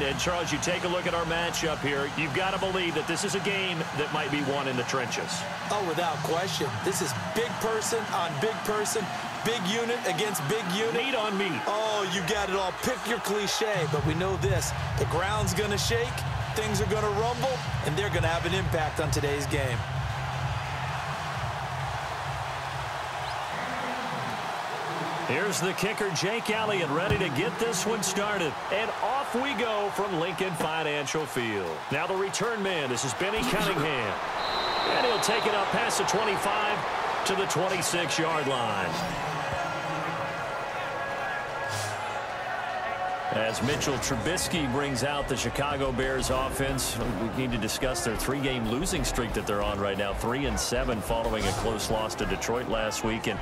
And Charles, you take a look at our matchup here. You've got to believe that this is a game that might be won in the trenches. Oh, without question. This is big person on big person, big unit against big unit. Meat on meat. Oh, you got it all. Pick your cliche, but we know this. The ground's going to shake, things are going to rumble, and they're going to have an impact on today's game. Here's the kicker, Jake Elliott, ready to get this one started. And off we go from Lincoln Financial Field. Now the return man, this is Benny Cunningham. And he'll take it up past the 25 to the 26-yard line. As Mitchell Trubisky brings out the Chicago Bears offense, we need to discuss their three-game losing streak that they're on right now, 3-7 following a close loss to Detroit last week. And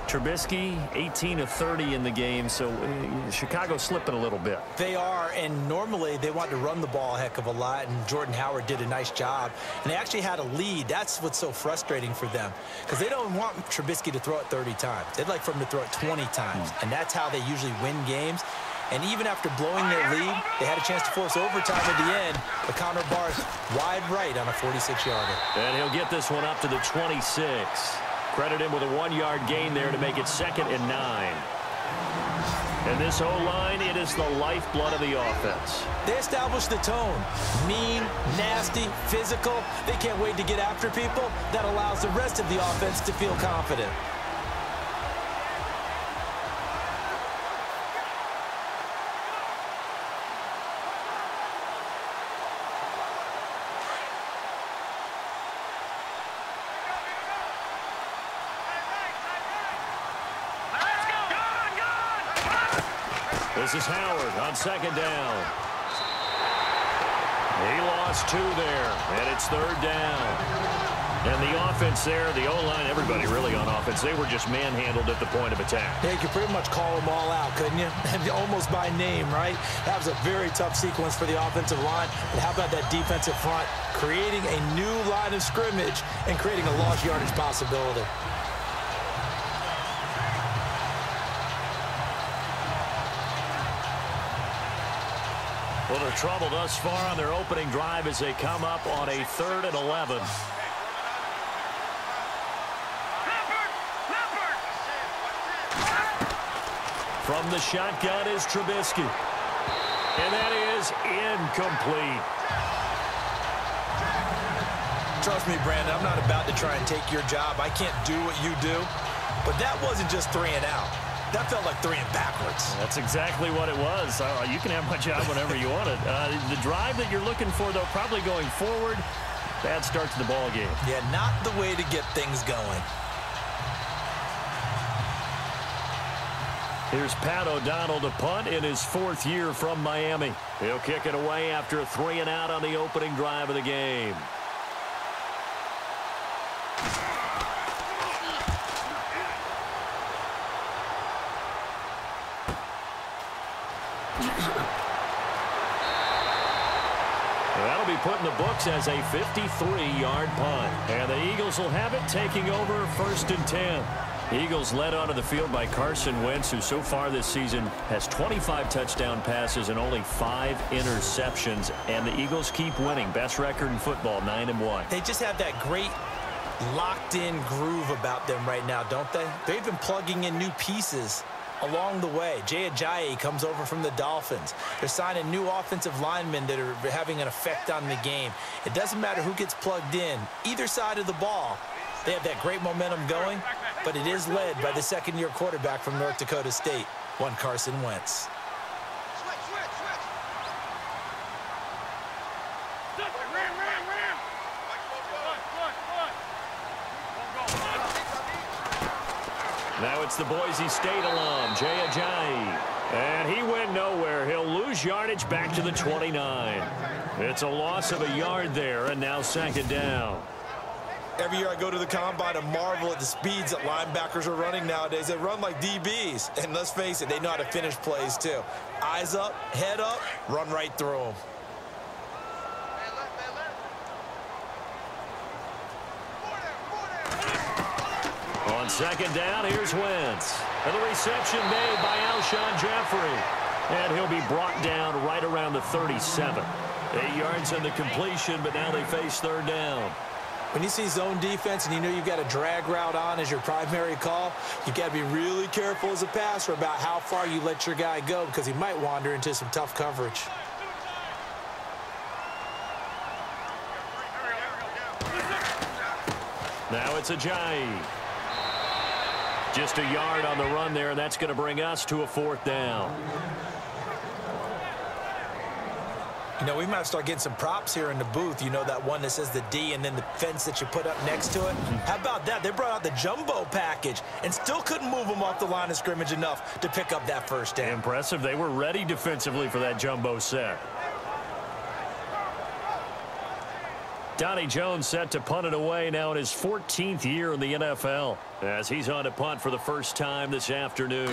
Trubisky, 18 of 30 in the game, so Chicago's slipping a little bit. They are, and normally they want to run the ball a heck of a lot, and Jordan Howard did a nice job. And they actually had a lead. That's what's so frustrating for them, because they don't want Trubisky to throw it 30 times. They'd like for him to throw it 20 times, and that's how they usually win games. And even after blowing their lead, they had a chance to force overtime at the end, but Connor Barth wide right on a 46-yarder. And he'll get this one up to the 26. Credit him with a 1-yard gain there to make it 2nd and 9. And this O-line, it is the lifeblood of the offense. They established the tone. Mean, nasty, physical. They can't wait to get after people. That allows the rest of the offense to feel confident. This is Howard on 2nd down. He lost 2 there, and it's 3rd down. And the offense there, the O-line, everybody really on offense, they were just manhandled at the point of attack. Yeah, you could pretty much call them all out, couldn't you? Almost by name, right? That was a very tough sequence for the offensive line. But how about that defensive front? Creating a new line of scrimmage and creating a lost yardage possibility. Well, they're trouble thus far on their opening drive as they come up on a 3rd and 11. From the shotgun is Trubisky. And that is incomplete. Trust me, Brandon, I'm not about to try and take your job. I can't do what you do. But that wasn't just 3 and out. That felt like 3 and backwards. That's exactly what it was. You can have my job whenever you want it. The drive that you're looking for, though, probably going forward, bad start to the ball game. Yeah, not the way to get things going. Here's Pat O'Donnell to punt in his 4th year from Miami. He'll kick it away after a 3 and out on the opening drive of the game. That'll be put in the books as a 53-yard punt. And the Eagles will have it, taking over 1st and 10. Eagles led onto the field by Carson Wentz, who so far this season has 25 touchdown passes and only 5 interceptions. And the Eagles keep winning. Best record in football, 9-1. They just have that great locked-in groove about them right now, don't they? They've been plugging in new pieces along the way. Jay Ajayi comes over from the Dolphins. They're signing new offensive linemen that are having an effect on the game. It doesn't matter who gets plugged in. Either side of the ball, they have that great momentum going, but it is led by the 2nd-year quarterback from North Dakota State, one Carson Wentz. Now it's the Boise State alum, Jay Ajayi. And he went nowhere. He'll lose yardage back to the 29. It's a loss of a yard there, and now 2nd down. Every year I go to the combine and marvel at the speeds that linebackers are running nowadays. They run like DBs. And let's face it, they know how to finish plays too. Eyes up, head up, run right through them. On 2nd down, here's Wentz. And the reception made by Alshon Jeffrey. And he'll be brought down right around the 37. 8 yards on the completion, but now they face third down. When you see zone defense and you know you've got a drag route on as your primary call, you've got to be really careful as a passer about how far you let your guy go because he might wander into some tough coverage. Now it's Ajayi. Just a yard on the run there, and that's going to bring us to a 4th down. You know, we might start getting some props here in the booth. You know, that one that says the D and then the fence that you put up next to it. How about that? They brought out the jumbo package and still couldn't move them off the line of scrimmage enough to pick up that first down. Impressive. They were ready defensively for that jumbo set. Donnie Jones set to punt it away now in his 14th year in the NFL as he's on to punt for the first time this afternoon.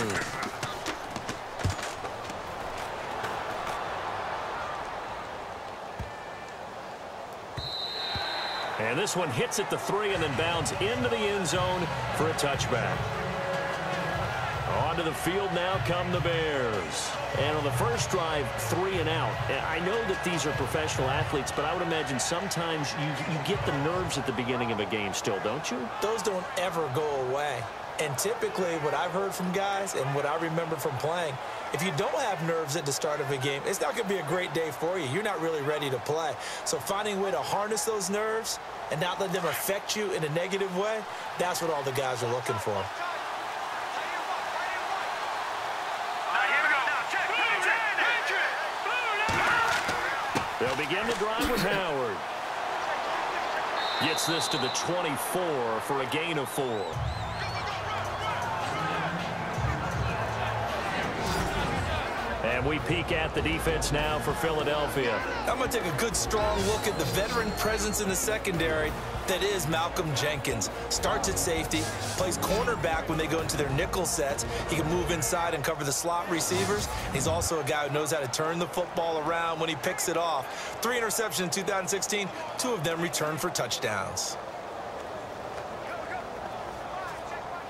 And this one hits at the 3 and then bounds into the end zone for a touchback. Onto the field now come the Bears. And on the first drive, 3 and out. And I know that these are professional athletes, but I would imagine sometimes you get the nerves at the beginning of a game still, don't you? Those don't ever go away. And typically what I've heard from guys and what I remember from playing, if you don't have nerves at the start of a game, it's not going to be a great day for you. You're not really ready to play. So finding a way to harness those nerves and not let them affect you in a negative way, that's what all the guys are looking for. They'll begin the drive with Howard. Gets this to the 24 for a gain of 4. And we peek at the defense now for Philadelphia. I'm going to take a good, strong look at the veteran presence in the secondary that is Malcolm Jenkins. Starts at safety, plays cornerback when they go into their nickel sets. He can move inside and cover the slot receivers. He's also a guy who knows how to turn the football around when he picks it off. 3 interceptions in 2016, 2 of them returned for touchdowns.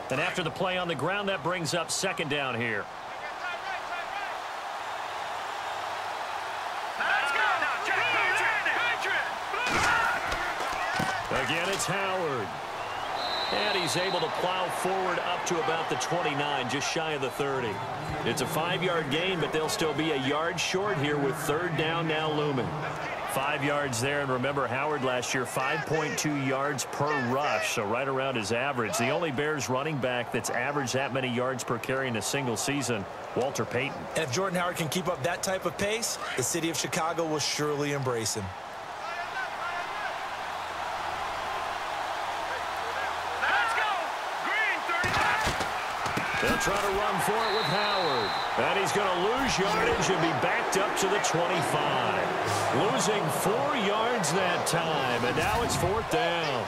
And after the play on the ground, that brings up 2nd down here. Again, it's Howard. And he's able to plow forward up to about the 29, just shy of the 30. It's a 5-yard gain, but they'll still be a yard short here with 3rd down now looming. 5 yards there, and remember Howard last year, 5.2 yards per rush, so right around his average. The only Bears running back that's averaged that many yards per carry in a single season, Walter Payton. And if Jordan Howard can keep up that type of pace, the city of Chicago will surely embrace him. They'll try to run for it with Howard. And he's going to lose yardage and be backed up to the 25. Losing 4 yards that time, and now it's 4th down.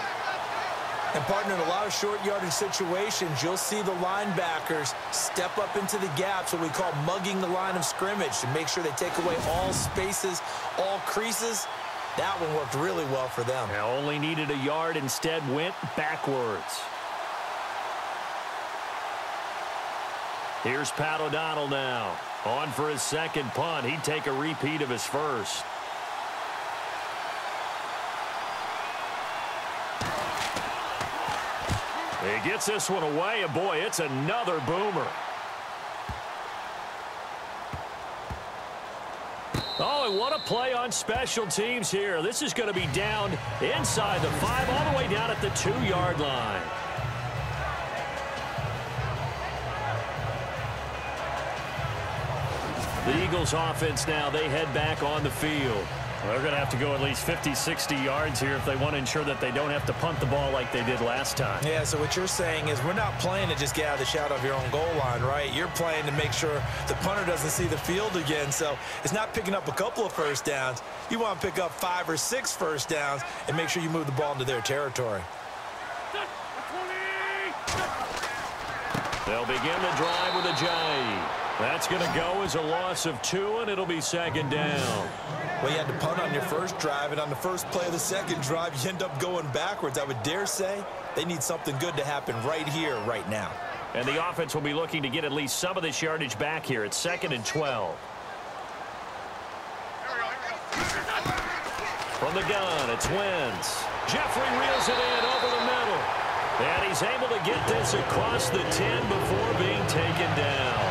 And, partner, in a lot of short yardage situations, you'll see the linebackers step up into the gaps, what we call mugging the line of scrimmage, to make sure they take away all spaces, all creases. That one worked really well for them. Now only needed a yard, instead went backwards. Here's Pat O'Donnell now. On for his 2nd punt. He'd take a repeat of his first. He gets this one away, and boy, it's another boomer. Oh, and what a play on special teams here. This is going to be down inside the 5, all the way down at the 2-yard line. The Eagles offense now, they head back on the field. They're going to have to go at least 50, 60 yards here if they want to ensure that they don't have to punt the ball like they did last time. Yeah, so what you're saying is we're not playing to just get out of the shadow of your own goal line, right? You're playing to make sure the punter doesn't see the field again. So it's not picking up a couple of first downs. You want to pick up 5 or 6 first downs and make sure you move the ball into their territory. They'll begin the drive with Ajayi. That's going to go as a loss of 2, and it'll be 2nd down. Well, you had to punt on your first drive, and on the first play of the 2nd drive, you end up going backwards. I would dare say they need something good to happen right here, right now. And the offense will be looking to get at least some of this yardage back here. It's 2nd and 12. From the gun, it's Wentz. Jeffrey reels it in over the middle. And he's able to get this across the 10 before being taken down.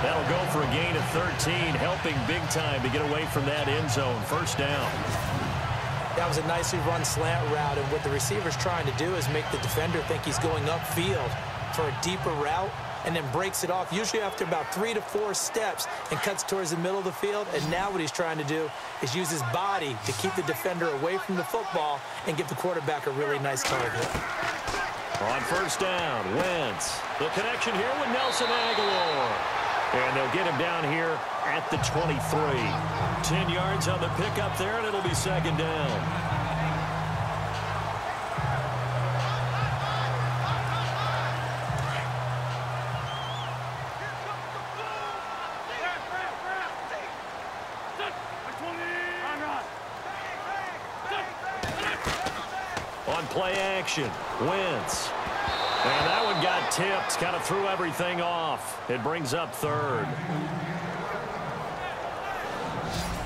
That'll go for a gain of 13, helping big time to get away from that end zone. First down. That was a nicely run slant route, and what the receiver's trying to do is make the defender think he's going upfield for a deeper route, and then breaks it off, usually after about 3 to 4 steps, and cuts towards the middle of the field. And now what he's trying to do is use his body to keep the defender away from the football and give the quarterback a really nice target. On first down, Wentz. The connection here with Nelson Aguilar. And they'll get him down here at the 23. 10 yards on the pickup there, and it'll be 2nd down. On play action, Wentz. And that one got tipped, kind of threw everything off. It brings up 3rd.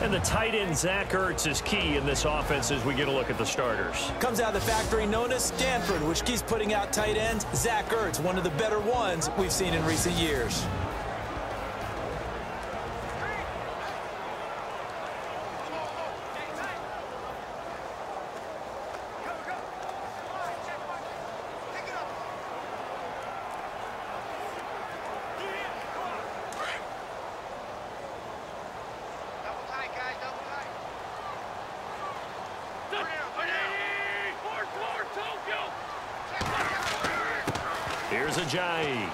And the tight end, Zach Ertz, is key in this offense as we get a look at the starters. Comes out of the factory known as Stanford, which keeps putting out tight ends. Zach Ertz, one of the better ones we've seen in recent years. Here's Ajayi.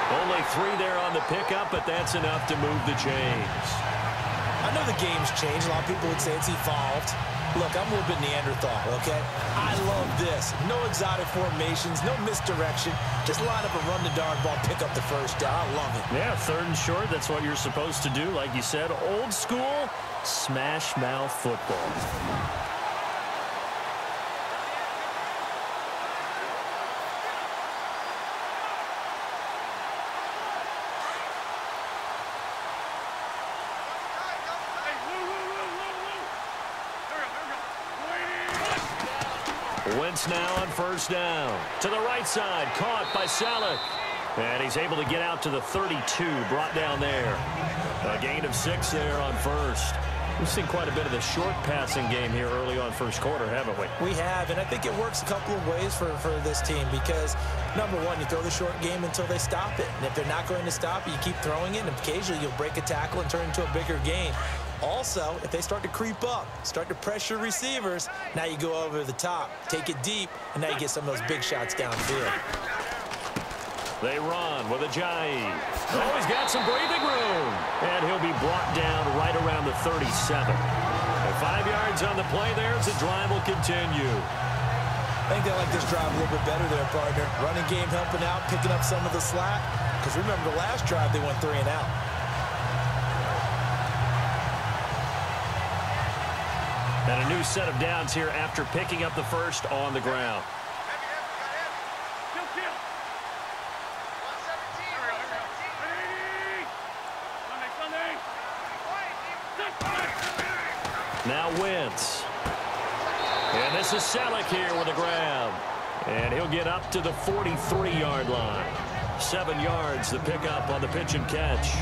Only 3 there on the pickup, but that's enough to move the chains. I know the game's changed. A lot of people would say it's evolved. Look, I'm a little bit Neanderthal, okay? I love this. No exotic formations, no misdirection. Just line up and run the darn ball, pick up the first down. I love it. Yeah, 3rd and short, that's what you're supposed to do. Like you said, old school, smash mouth football. Wentz now on first down. To the right side, caught by Salek. And he's able to get out to the 32, brought down there. A gain of 6 there on first. We've seen quite a bit of the short passing game here early on first quarter, haven't we? We have, and I think it works a couple of ways for this team because, number one, you throw the short game until they stop it. And if they're not going to stop it, you keep throwing it, and occasionally you'll break a tackle and turn it into a bigger gain. Also, if they start to creep up, start to pressure receivers, now you go over the top, take it deep, and now you get some of those big shots downfield. They run with Ajayi. Oh, he's got some breathing room. And he'll be brought down right around the 37. And 5 yards on the play there as the drive will continue. I think they like this drive a little bit better there, partner. Running game helping out, picking up some of the slack. Because remember, the last drive they went 3 and out. And a new set of downs here after picking up the first on the ground. Now Wentz. And this is Salek here with the grab. And he'll get up to the 43-yard line. 7 yards the pickup on the pitch and catch.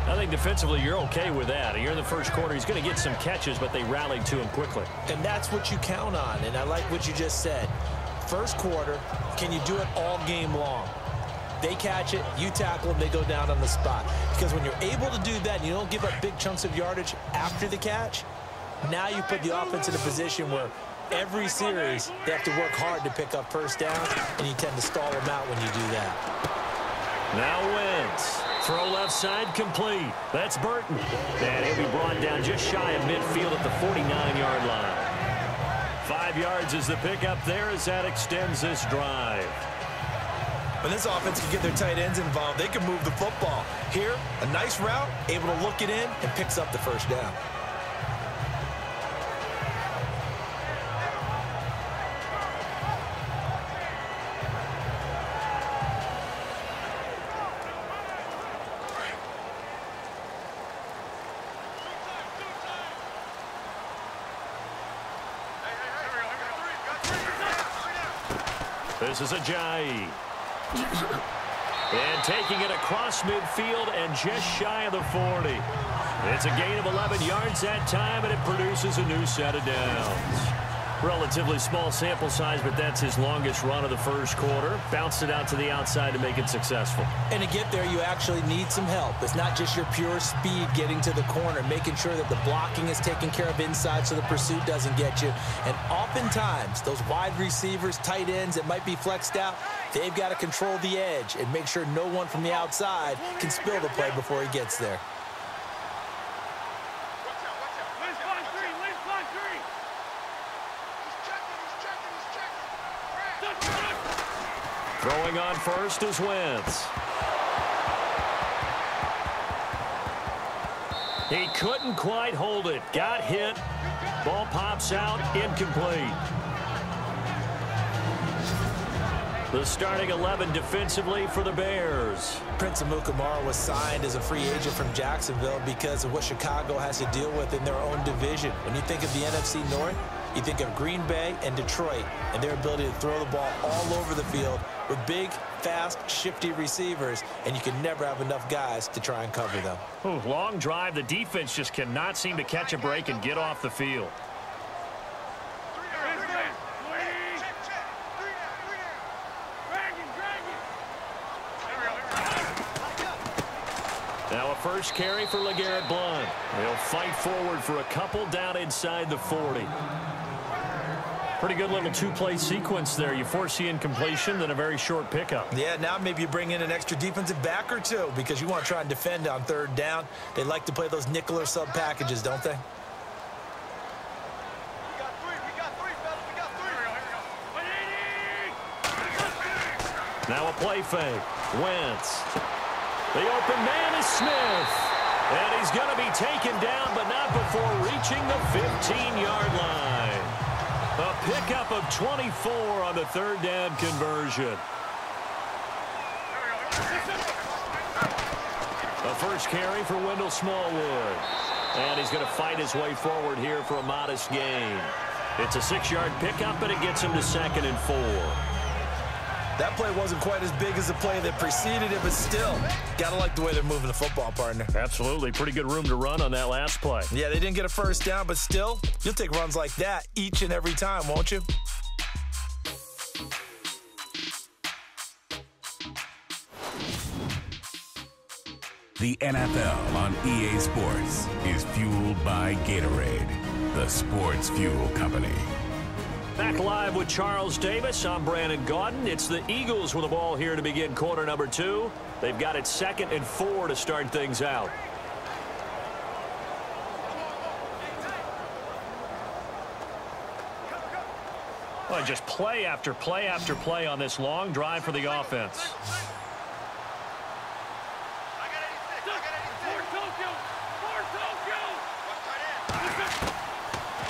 I think defensively you're okay with that. You're in the first quarter. He's going to get some catches, but they rallied to him quickly. And that's what you count on. And I like what you just said. First quarter, can you do it all game long? They catch it, you tackle them, they go down on the spot. Because when you're able to do that and you don't give up big chunks of yardage after the catch, now you put the offense in a position where every series they have to work hard to pick up first downs, and you tend to stall them out when you do that. Now Wentz. Throw left side complete. That's Burton. And he'll be brought down just shy of midfield at the 49-yard line. 5 yards is the pickup there as that extends this drive. When this offense can get their tight ends involved, they can move the football. Here, a nice route, able to look it in, and picks up the first down. This is Ajayi. And taking it across midfield and just shy of the 40. It's a gain of 11 yards that time, and it produces a new set of downs. Relatively small sample size, but that's his longest run of the first quarter. Bounced it out to the outside to make it successful. And to get there, you actually need some help. It's not just your pure speed getting to the corner, making sure that the blocking is taken care of inside so the pursuit doesn't get you. And oftentimes, those wide receivers, tight ends that might be flexed out, they've got to control the edge and make sure no one from the outside can spill the play before he gets there. Throwing on first is Wentz. He couldn't quite hold it. Got hit. Ball pops out. Incomplete. The starting 11 defensively for the Bears. Prince Amukamara was signed as a free agent from Jacksonville because of what Chicago has to deal with in their own division. When you think of the NFC North, you think of Green Bay and Detroit and their ability to throw the ball all over the field with big, fast, shifty receivers, and you can never have enough guys to try and cover them. Ooh, long drive. The defense just cannot seem to catch a break and get off the field. Now a first carry for LeGarrette Blount. They'll fight forward for a couple down inside the 40. Pretty good little two-play sequence there. You force the incompletion, then a very short pickup. Yeah, now maybe you bring in an extra defensive back or two because you want to try and defend on third down. They like to play those nickel or sub packages, don't they? Now a play fake. Wentz. The open man is Smith. And he's going to be taken down, but not before reaching the 15-yard line. A pickup of 24 on the third down conversion. A first carry for Wendell Smallwood. And he's going to fight his way forward here for a modest gain. It's a 6-yard pickup, and it gets him to 2nd and 4. That play wasn't quite as big as the play that preceded it, but still, gotta like the way they're moving the football, partner. Absolutely. Pretty good room to run on that last play. Yeah, they didn't get a first down, but still, you'll take runs like that each and every time, won't you? The NFL on EA Sports is fueled by Gatorade, the sports fuel company. Back live with Charles Davis. I'm Brandon Gaudin. It's the Eagles with the ball here to begin quarter number 2. They've got it 2nd and 4 to start things out. Well, just play after play after play on this long drive for the offense.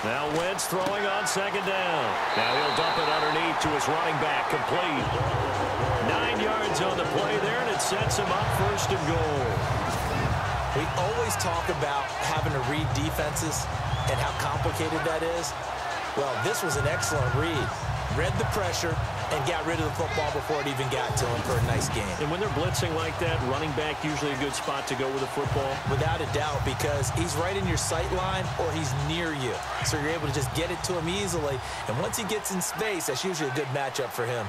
Now Wentz throwing on 2nd down. Now he'll dump it underneath to his running back, complete. 9 yards on the play there, and it sets him up 1st and goal. We always talk about having to read defenses and how complicated that is. Well, this was an excellent read. Read the pressure and got rid of the football before it even got to him for a nice game. And when they're blitzing like that, running back usually a good spot to go with the football? Without a doubt, because he's right in your sight line or he's near you. So you're able to just get it to him easily. And once he gets in space, that's usually a good matchup for him.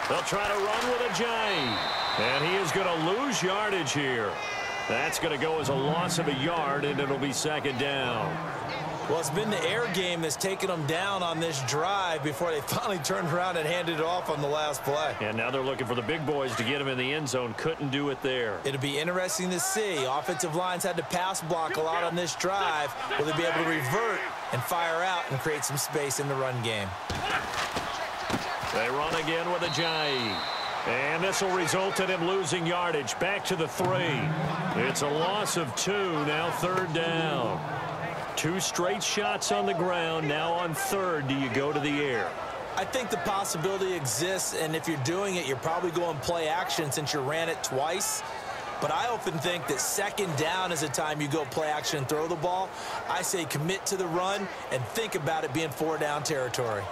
They'll try to run with Ajayi. And he is going to lose yardage here. That's going to go as a loss of a yard, and it'll be 2nd down. Well, it's been the air game that's taken them down on this drive before they finally turned around and handed it off on the last play. And now they're looking for the big boys to get him in the end zone. Couldn't do it there. It'll be interesting to see. Offensive lines had to pass block a lot on this drive. Will they be able to revert and fire out and create some space in the run game? They run again with Ajayi. And this will result in him losing yardage. Back to the 3. It's a loss of 2. Now 3rd down. 2 straight shots on the ground. Now on 3rd, do you go to the air? I think the possibility exists, and if you're doing it, you're probably going play action since you ran it twice. but I often think that second down is a time you go play action and throw the ball. I say commit to the run and think about it being 4-down territory.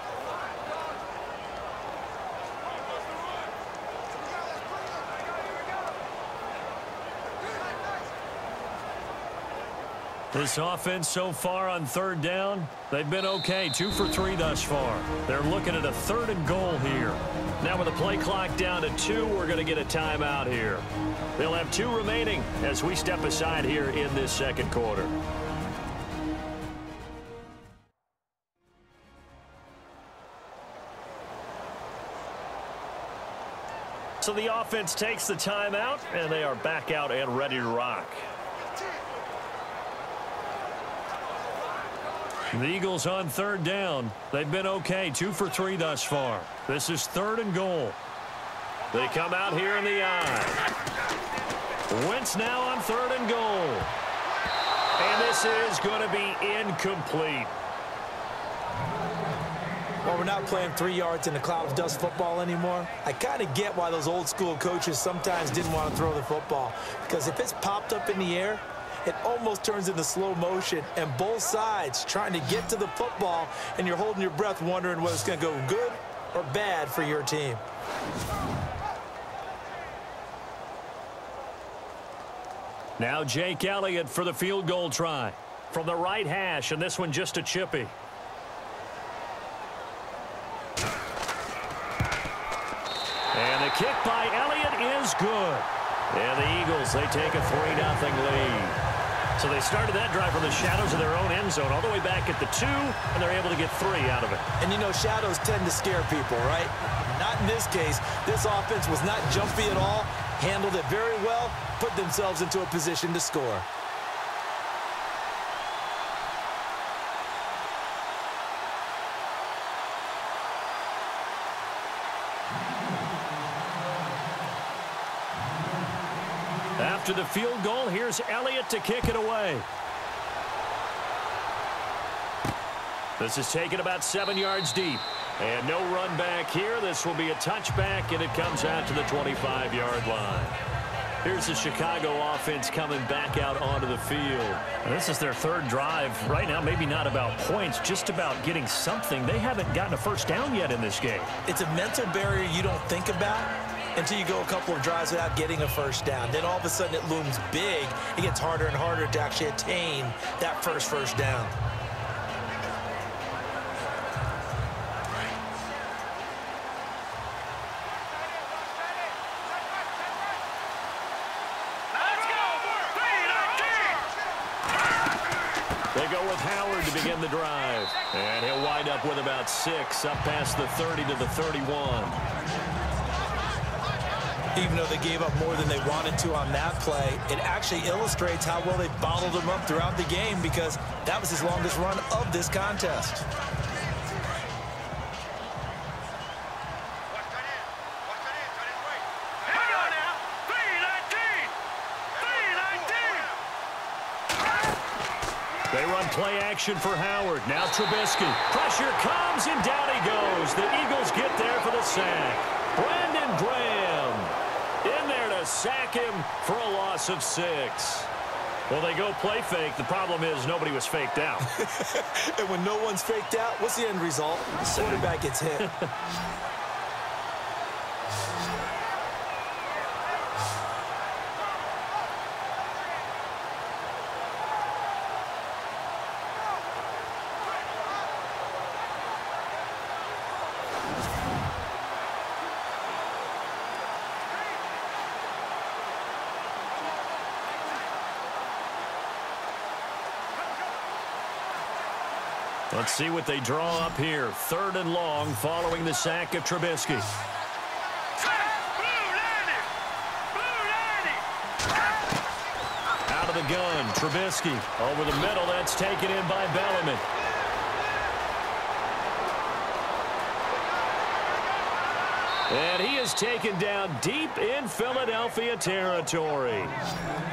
This offense so far on third down, they've been okay. 2 for 3 thus far. They're looking at a 3rd and goal here. Now with the play clock down to 2, we're going to get a timeout here. They'll have 2 remaining as we step aside here in this second quarter. So the offense takes the timeout, and they are back out and ready to rock. The Eagles on third down. They've been okay. 2 for 3 thus far. This is 3rd and goal. They come out here in the eye. Wentz now on 3rd and goal. And this is going to be incomplete. Well, we're not playing 3 yards in a cloud of dust football anymore. I kind of get why those old school coaches sometimes didn't want to throw the football. Because if it's popped up in the air, it almost turns into slow motion, and both sides trying to get to the football, and you're holding your breath wondering whether it's going to go good or bad for your team. Now Jake Elliott for the field goal try. From the right hash, and this one just a chippy. And the kick by Elliott is good. And the Eagles, they take a 3-0 lead. So they started that drive from the shadows of their own end zone all the way back at the 2, and they're able to get 3 out of it. And, you know, shadows tend to scare people, right? Not in this case. This offense was not jumpy at all, handled it very well, put themselves into a position to score. After the field goal, here's Elliott to kick it away. This is taken about 7 yards deep. And no run back here. This will be a touchback, and it comes out to the 25-yard line. Here's the Chicago offense coming back out onto the field. And this is their 3rd drive. Right now, maybe not about points, just about getting something. They haven't gotten a first down yet in this game. It's a mental barrier you don't think about until you go a couple of drives without getting a first down. Then all of a sudden it looms big. It gets harder and harder to actually attain that first down. They go with Howard to begin the drive. And he'll wind up with about 6 up past the 30 to the 31. Even though they gave up more than they wanted to on that play, it actually illustrates how well they bottled them up throughout the game, because that was his longest run of this contest. They run play action for Howard. Now Trubisky. Pressure comes, and down he goes. The Eagles get there for the sack. Brandon Graham in there to sack him for a loss of 6. Well, they go play fake. The problem is nobody was faked out. And when no one's faked out, what's the end result? The quarterback gets hit. Let's see what they draw up here. 3rd and long following the sack of Trubisky. Out of the gun, Trubisky. Over the middle, that's taken in by Bellamy. And he is taken down deep in Philadelphia territory.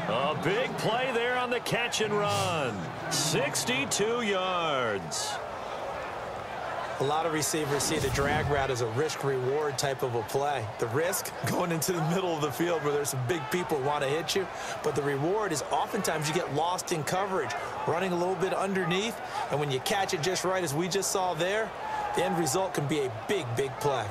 A big play there on the catch and run. 62 yards. A lot of receivers see the drag route as a risk-reward type of a play. The risk, going into the middle of the field where there's some big people who want to hit you. But the reward is oftentimes you get lost in coverage, running a little bit underneath. And when you catch it just right, as we just saw there, the end result can be a big, big play.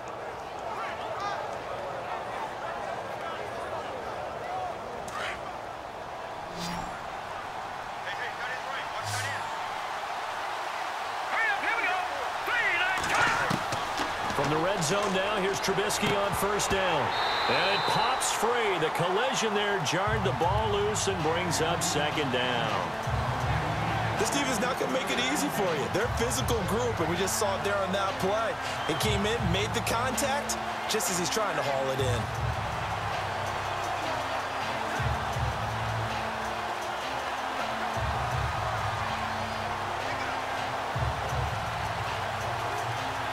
From the red zone now, here's Trubisky on first down. And it pops free. The collision there jarred the ball loose and brings up second down. This defense not going to make it easy for you. They're a physical group, and we just saw it there on that play. It came in, made the contact, just as he's trying to haul it in.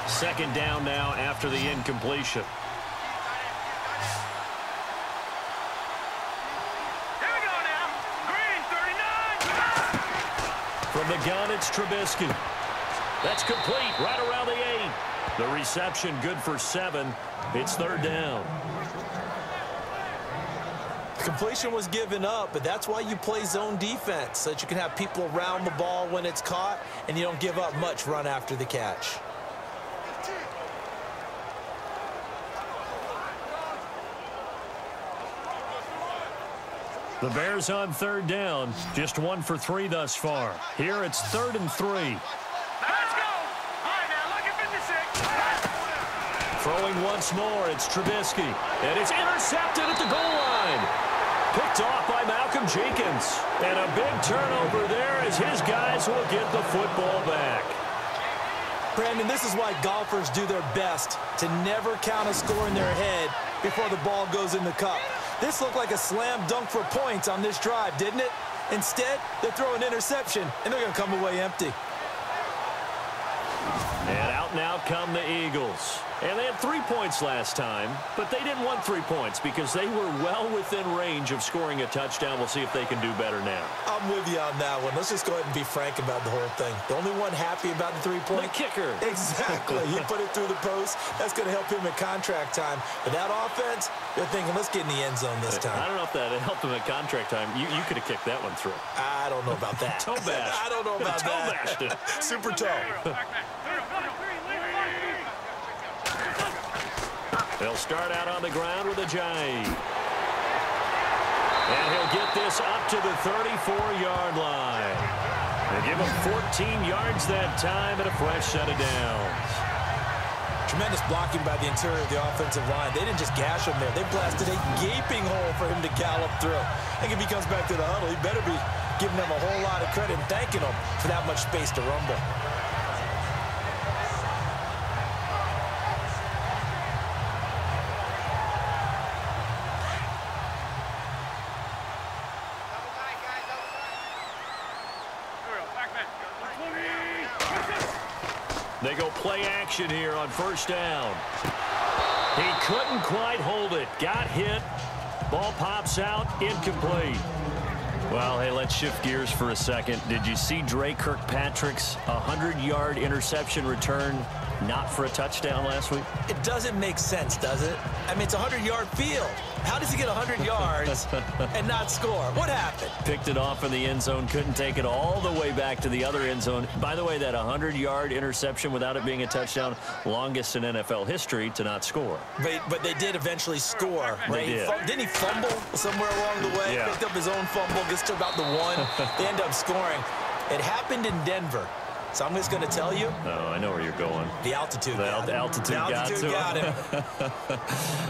Second down now after the incompletion. Here we go now. Green, 39. From the gun, it's Trubisky. That's complete right around the 8. The reception good for 7. It's third down. Completion was given up, but that's why you play zone defense, so that you can have people around the ball when it's caught, and you don't give up much run after the catch. The Bears on third down, just 1 for 3 thus far. Here it's 3rd and 3. Let's go. All right, now, look at 56. Throwing once more, it's Trubisky. And it's intercepted at the goal line. Picked off by Malcolm Jenkins. And a big turnover there as his guys will get the football back. Brandon, this is why golfers do their best to never count a score in their head before the ball goes in the cup. This looked like a slam dunk for points on this drive, didn't it? Instead, they throw an interception, and they're going to come away empty. And out now come the Eagles. And they had 3 points last time, but they didn't want 3 points because they were well within range of scoring a touchdown. We'll see if they can do better now. I'm with you on that one. Let's just go ahead and be frank about the whole thing. The only one happy about the 3-point? The kicker. Exactly. He put it through the post. That's going to help him at contract time. But that offense, they're thinking, let's get in the end zone this time. I don't know if that helped him at contract time. You could have kicked that one through. I don't know about that. Toe bash. I don't know about toe that. bashed it. Super toe. They'll start out on the ground with Ajayi. And he'll get this up to the 34-yard line. They give him 14 yards that time and a fresh set of downs. Tremendous blocking by the interior of the offensive line. They didn't just gash him there. They blasted a gaping hole for him to gallop through. I think if he comes back to the huddle, he better be giving them a whole lot of credit and thanking them for that much space to rumble. They go play action here on first down. He couldn't quite hold it. Got hit. Ball pops out. Incomplete. Well, hey, let's shift gears for a second. Did you see Dre Kirkpatrick's 100-yard interception return not for a touchdown last week? It doesn't make sense, does it? I mean, it's a 100-yard field. How does he get 100 yards and not score? What happened? Picked it off in the end zone, couldn't take it all the way back to the other end zone. By the way, that 100-yard interception without it being a touchdown, longest in NFL history to not score. But they did eventually score, right? They did. Didn't he fumble somewhere along the way? Yeah. Picked up his own fumble, gets to about the 1. They end up scoring. It happened in Denver. So I'm just going to tell you. Oh, I know where you're going. The altitude. The altitude got him.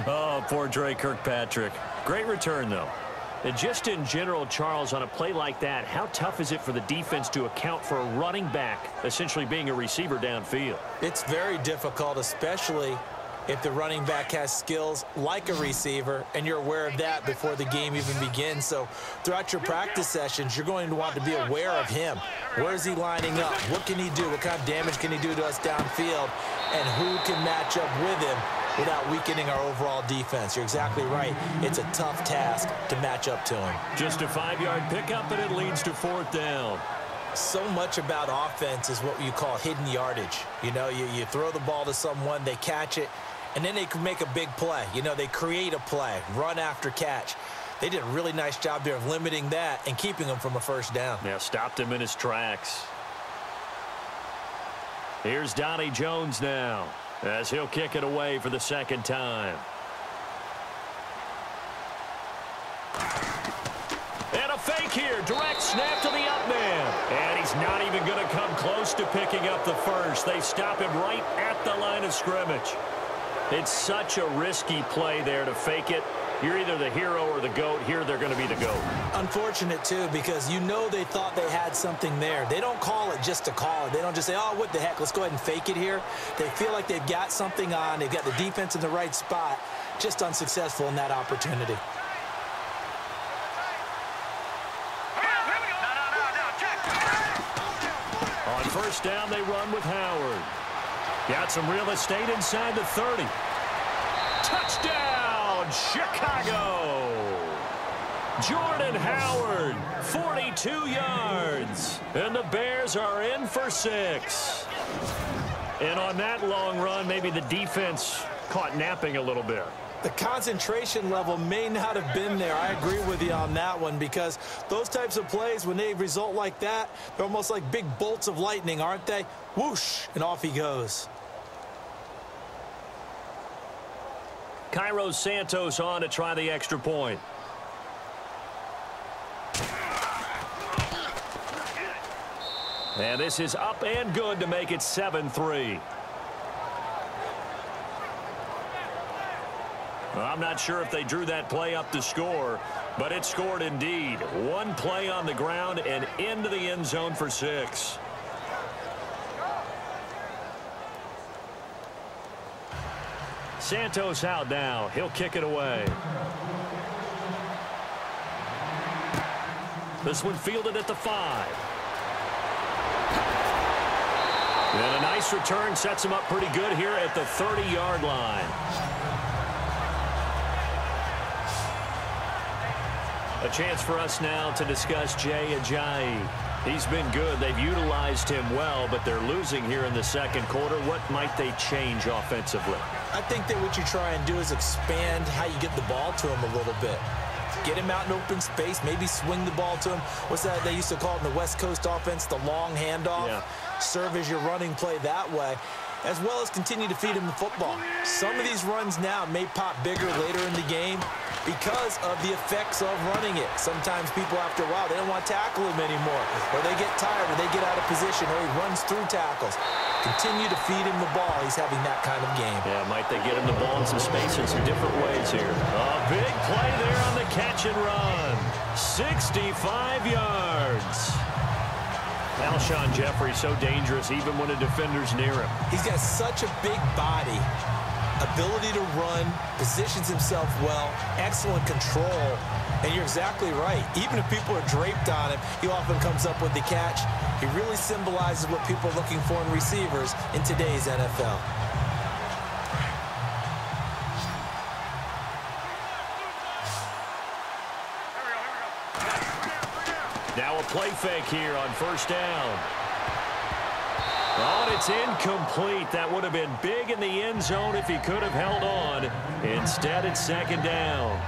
Oh, poor Dre Kirkpatrick. Great return, though. And just in general, Charles, on a play like that, how tough is it for the defense to account for a running back essentially being a receiver downfield? It's very difficult, especially if the running back has skills like a receiver, and you're aware of that before the game even begins. So throughout your practice sessions, you're going to want to be aware of him. Where is he lining up? What can he do? What kind of damage can he do to us downfield? And who can match up with him without weakening our overall defense? You're exactly right. It's a tough task to match up to him. Just a 5-yard pickup, and it leads to 4th down. So much about offense is what you call hidden yardage. You know, you throw the ball to someone, they catch it, and then they can make a big play. You know, they create a play, run after catch. They did a really nice job there of limiting that and keeping him from a first down. Yeah, stopped him in his tracks. Here's Donnie Jones now as he'll kick it away for the second time. And a fake here. Direct snap to the up man. And he's not even going to come close to picking up the first. They stop him right at the line of scrimmage. It's such a risky play there to fake it. You're either the hero or the GOAT. Here they're going to be the GOAT. Unfortunate, too, because you know they thought they had something there. They don't call it just to call it. They don't just say, oh, what the heck, let's go ahead and fake it here. They feel like they've got something on. They've got the defense in the right spot. Just unsuccessful in that opportunity. On first down, they run with Howard. Got some real estate inside the 30. Touchdown, Chicago! Jordan Howard, 42 yards. And the Bears are in for 6. And on that long run, maybe the defense caught napping a little bit. The concentration level may not have been there. I agree with you on that one, because those types of plays, when they result like that, they're almost like big bolts of lightning, aren't they? Whoosh, and off he goes. Cairo Santos on to try the extra point. And this is up and good to make it 7-3. Well, I'm not sure if they drew that play up to score, but it scored indeed. One play on the ground and into the end zone for 6. Santos out now. He'll kick it away. This one fielded at the 5. And a nice return sets him up pretty good here at the 30-yard line. A chance for us now to discuss Jay Ajayi. He's been good. They've utilized him well, but they're losing here in the second quarter. What might they change offensively? I think that what you try and do is expand how you get the ball to him a little bit. Get him out in open space, maybe swing the ball to him. What's that they used to call it in the West Coast offense, the long handoff? Yeah. Serve as your running play that way, as well as continue to feed him the football. Some of these runs now may pop bigger later in the game because of the effects of running it. Sometimes people, after a while, they don't want to tackle him anymore, or they get tired, or they get out of position, or he runs through tackles. Continue to feed him the ball. He's having that kind of game. Yeah, might they get him the ball in some space in some different ways here. A big play there on the catch and run. 65 yards. Alshon Jeffrey so dangerous even when a defender's near him. He's got such a big body, ability to run, positions himself well, excellent control. And you're exactly right. Even if people are draped on him, he often comes up with the catch. He really symbolizes what people are looking for in receivers in today's NFL. Now a play fake here on first down. Oh, and it's incomplete. That would have been big in the end zone if he could have held on. Instead, it's second down.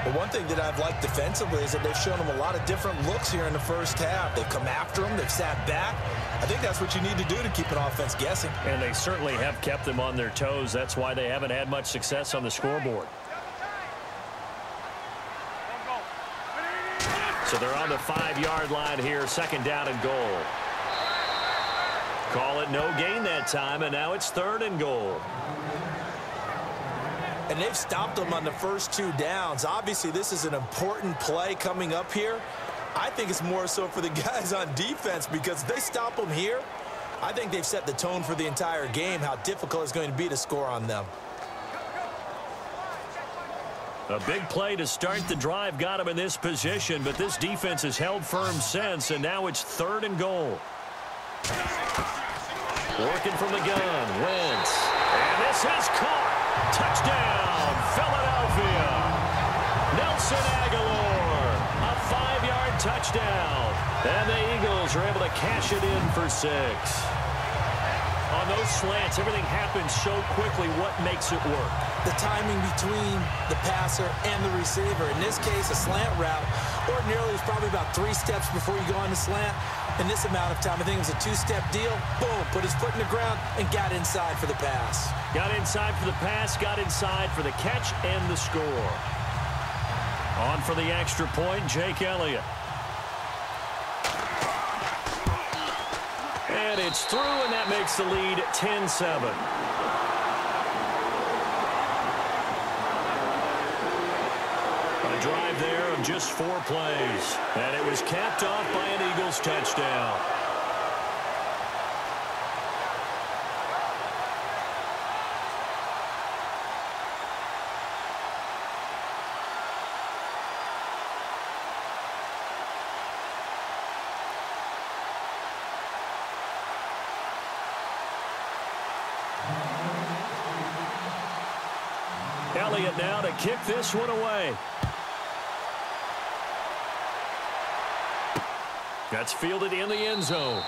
Well, one thing that I've liked defensively is that they've shown him a lot of different looks here in the first half. They've come after him. They've sat back. I think that's what you need to do to keep an offense guessing. And they certainly have kept them on their toes. That's why they haven't had much success on the scoreboard. So they're on the 5-yard line here, second down and goal. Call it no gain that time, and now it's 3rd and goal. And they've stopped them on the first 2 downs. Obviously, this is an important play coming up here. I think it's more so for the guys on defense, because if they stop them here, I think they've set the tone for the entire game, how difficult it's going to be to score on them. A big play to start the drive got him in this position, but this defense has held firm since, and now it's 3rd and goal. Working from the gun, Wentz. And this is caught. Touchdown, Philadelphia. Nelson Aguilar, a 5-yard touchdown. And the Eagles are able to cash it in for 6. On those slants, everything happens so quickly. What makes it work? The timing between the passer and the receiver. In this case, a slant route ordinarily is probably about 3 steps before you go on the slant. In this amount of time, I think it was a 2-step deal. Boom, put his foot in the ground and got inside for the pass. Got inside for the pass, got inside for the catch and the score. On for the extra point, Jake Elliott. And it's through, and that makes the lead 10-7. A drive there of just 4 plays. And it was capped off by an Eagles touchdown. Elliott now to kick this one away. That's fielded in the end zone.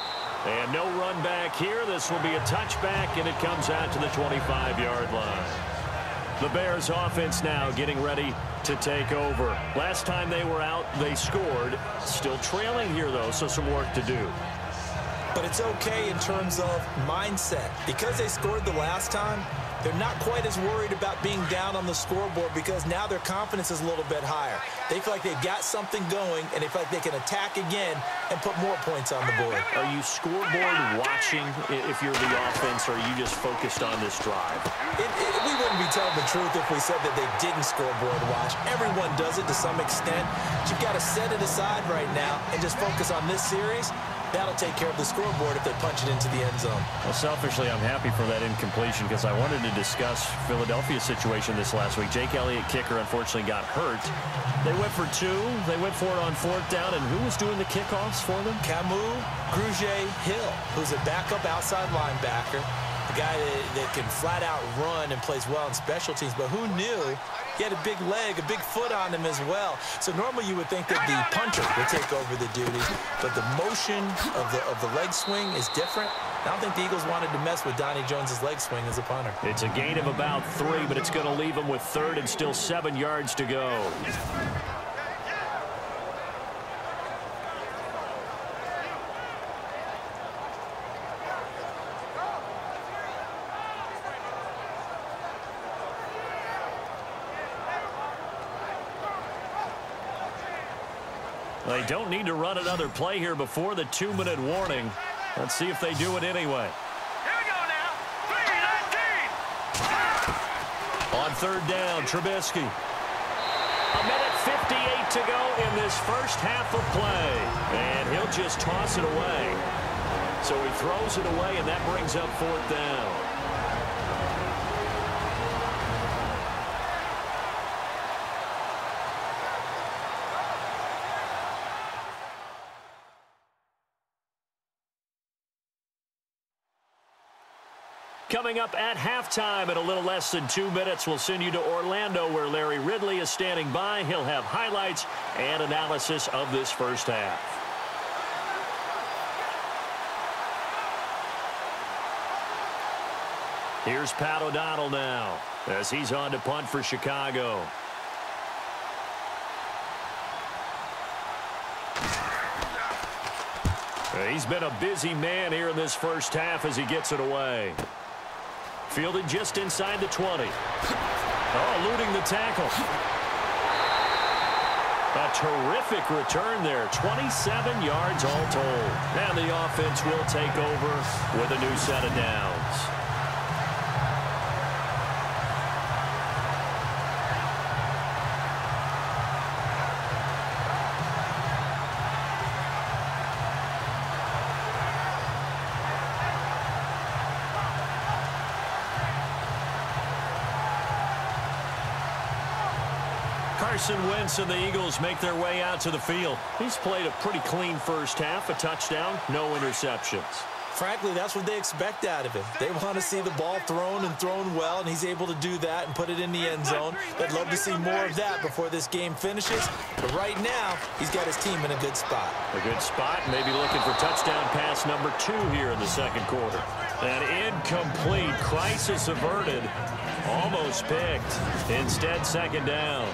And no run back here. This will be a touchback, and it comes out to the 25-yard line. The Bears offense now getting ready to take over. Last time they were out, they scored. Still trailing here, though, so some work to do. But it's okay in terms of mindset. Because they scored the last time, they're not quite as worried about being down on the scoreboard because now their confidence is a little bit higher. They feel like they've got something going, and they feel like they can attack again and put more points on the board. Are you scoreboard watching if you're the offense, or are you just focused on this drive? We wouldn't be telling the truth if we said that they didn't scoreboard watch. Everyone does it to some extent. But you've got to set it aside right now and just focus on this series. That'll take care of the scoreboard if they punch it into the end zone. Well, selfishly, I'm happy for that incompletion because I wanted to discuss Philadelphia's situation this last week. Jake Elliott, kicker, unfortunately got hurt. They went for 2. They went for it on 4th down. And who was doing the kickoffs for them? Camus Grugier-Hill, who's a backup outside linebacker. A guy that can flat out run and plays well in special teams. But who knew he had a big leg, a big foot on him as well. So normally you would think that the punter would take over the duty, but the motion of the leg swing is different. I don't think the Eagles wanted to mess with Donnie Jones's leg swing as a punter. It's a gain of about 3, but it's going to leave him with 3rd and still 7 yards to go. They don't need to run another play here before the 2-minute warning. Let's see if they do it anyway. Here we go now. 3-19. On 3rd down, Trubisky. 1:58 to go in this first half of play. And he'll just toss it away. So he throws it away, and that brings up 4th down. Coming up at halftime in a little less than 2 minutes, we'll send you to Orlando where Larry Ridley is standing by. He'll have highlights and analysis of this first half. Here's Pat O'Donnell now as he's on to punt for Chicago. He's been a busy man here in this first half as he gets it away. Fielded just inside the 20. Oh, eluding the tackle. A terrific return there. 27 yards all told. And the offense will take over with a new set of downs. Carson Wentz and the Eagles make their way out to the field. He's played a pretty clean first half, a touchdown, no interceptions. Frankly, that's what they expect out of him. They want to see the ball thrown and thrown well, and he's able to do that and put it in the end zone. They'd love to see more of that before this game finishes. But right now, he's got his team in a good spot. A good spot, maybe looking for touchdown pass number 2 here in the second quarter. An incomplete, crisis averted, almost picked. Instead, second down.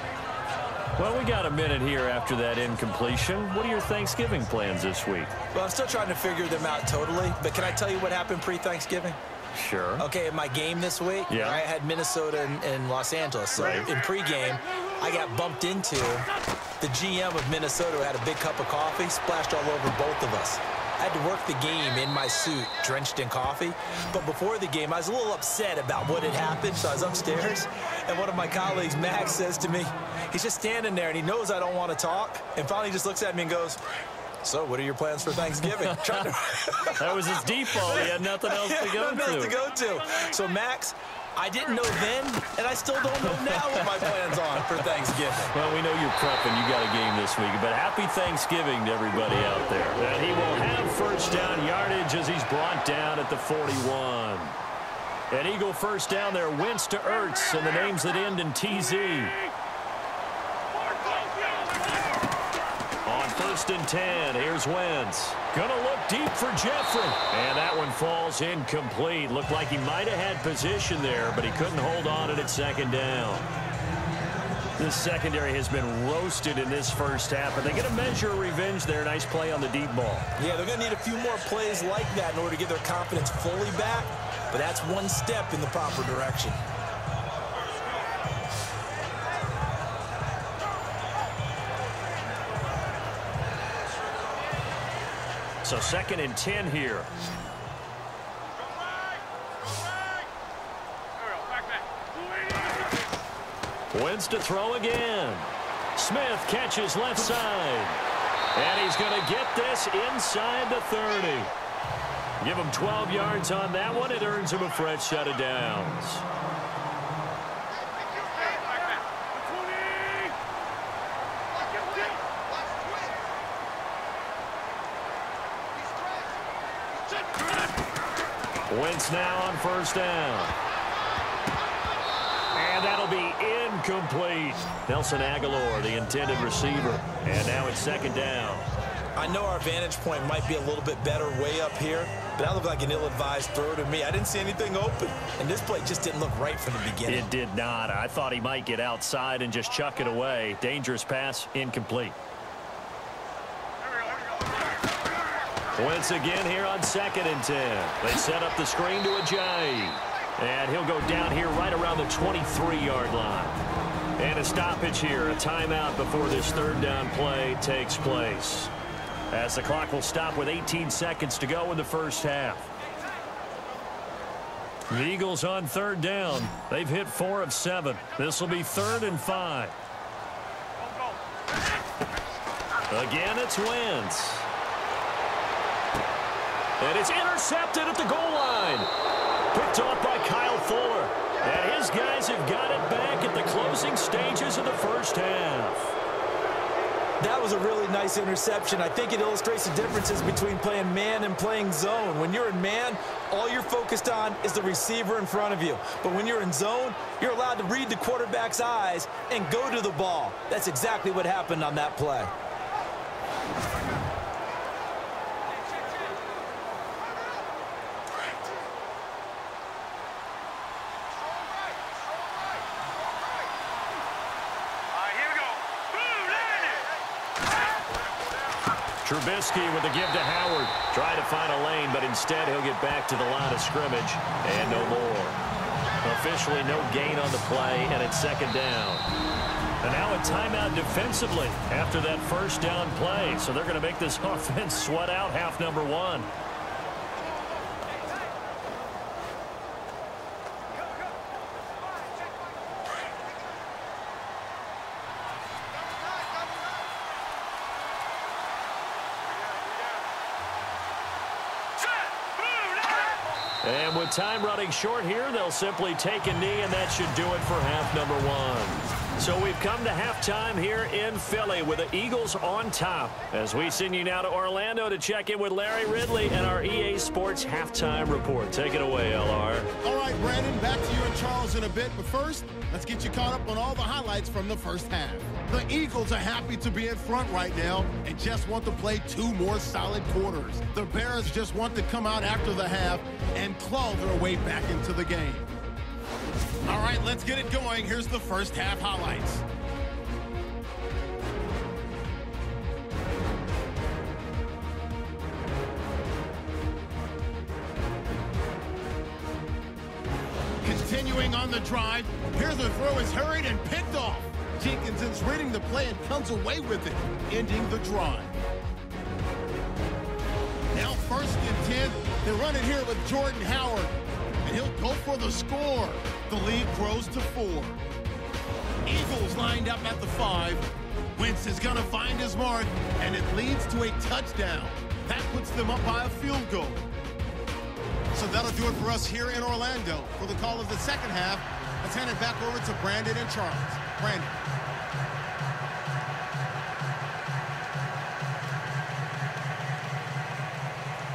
Well, we got a minute here after that incompletion. What are your Thanksgiving plans this week? Well, I'm still trying to figure them out totally, but can I tell you what happened pre-Thanksgiving? Sure. Okay, in my game this week, yeah. I had Minnesota and Los Angeles. So in pregame, I got bumped into the GM of Minnesota who had a big cup of coffee, splashed all over both of us. I had to work the game in my suit, drenched in coffee. But before the game, I was a little upset about what had happened, so I was upstairs. And one of my colleagues, Max, says to me, he's just standing there, and he knows I don't want to talk. And finally just looks at me and goes, so what are your plans for Thanksgiving? That was his default. He had nothing else to go to. Nothing else to go to. So, Max, I didn't know then, and I still don't know now what my plans are for Thanksgiving. Well, we know you're prepping. You got a game this week, but happy Thanksgiving to everybody out there. And he will have first down yardage as he's brought down at the 41. An Eagle first down there, Wentz to Ertz, and the names that end in TZ. On 1st and 10, here's Wentz. Gonna look deep for Jeffrey. And that one falls incomplete. Looked like he might have had position there, but he couldn't hold on at second down. This secondary has been roasted in this first half, but they get a measure of revenge there. Nice play on the deep ball. Yeah, they're going to need a few more plays like that in order to get their confidence fully back, but that's one step in the proper direction. So 2nd and 10 here. Wentz to throw again. Smith catches left side. And he's going to get this inside the 30. Give him 12 yards on that one. It earns him a fresh set of downs. Wentz now on first down. And that'll be incomplete. Nelson Aguilar, the intended receiver. And now it's second down. I know our vantage point might be a little bit better way up here, but that looked like an ill-advised throw to me. I didn't see anything open, and this play just didn't look right from the beginning. It did not. I thought he might get outside and just chuck it away. Dangerous pass, incomplete. Wentz again here on 2nd and 10. They set up the screen to Ajayi. And he'll go down here right around the 23-yard line. And a stoppage here, a timeout before this 3rd down play takes place. As the clock will stop with 18 seconds to go in the first half. The Eagles on 3rd down. They've hit 4 of 7. This will be 3rd and 5. Again, it's Wentz. And it's intercepted at the goal line. Picked off by Kyle Fuller. And his guys have got it back at the closing stages of the first half. That was a really nice interception. I think it illustrates the differences between playing man and playing zone. When you're in man, all you're focused on is the receiver in front of you. But when you're in zone, you're allowed to read the quarterback's eyes and go to the ball. That's exactly what happened on that play. Trubisky with a give to Howard. Try to find a lane, but instead he'll get back to the line of scrimmage. And no more. Officially no gain on the play, and it's second down. And now a timeout defensively after that first down play. So they're going to make this offense sweat out half number 1. And with time running short here, they'll simply take a knee, and that should do it for half number 1. So we've come to halftime here in Philly with the Eagles on top. As we send you now to Orlando to check in with Larry Ridley and our EA Sports halftime report. Take it away, LR. All right, Brandon, back to you and Charles in a bit. But first, let's get you caught up on all the highlights from the first half. The Eagles are happy to be in front right now and just want to play 2 more solid quarters. The Bears just want to come out after the half and claw their way back into the game. All right, let's get it going. Here's the first half highlights. Continuing on the drive, here's the throw is hurried and picked off. Jenkins is reading the play and comes away with it, ending the drive. Now 1st and 10, they run it here with Jordan Howard, and he'll go for the score. The lead grows to 4. Eagles lined up at the 5. Wentz is going to find his mark, and it leads to a touchdown. That puts them up by a field goal. So that'll do it for us here in Orlando. For the call of the second half, let's hand it back over to Brandon and Charles. Brandon.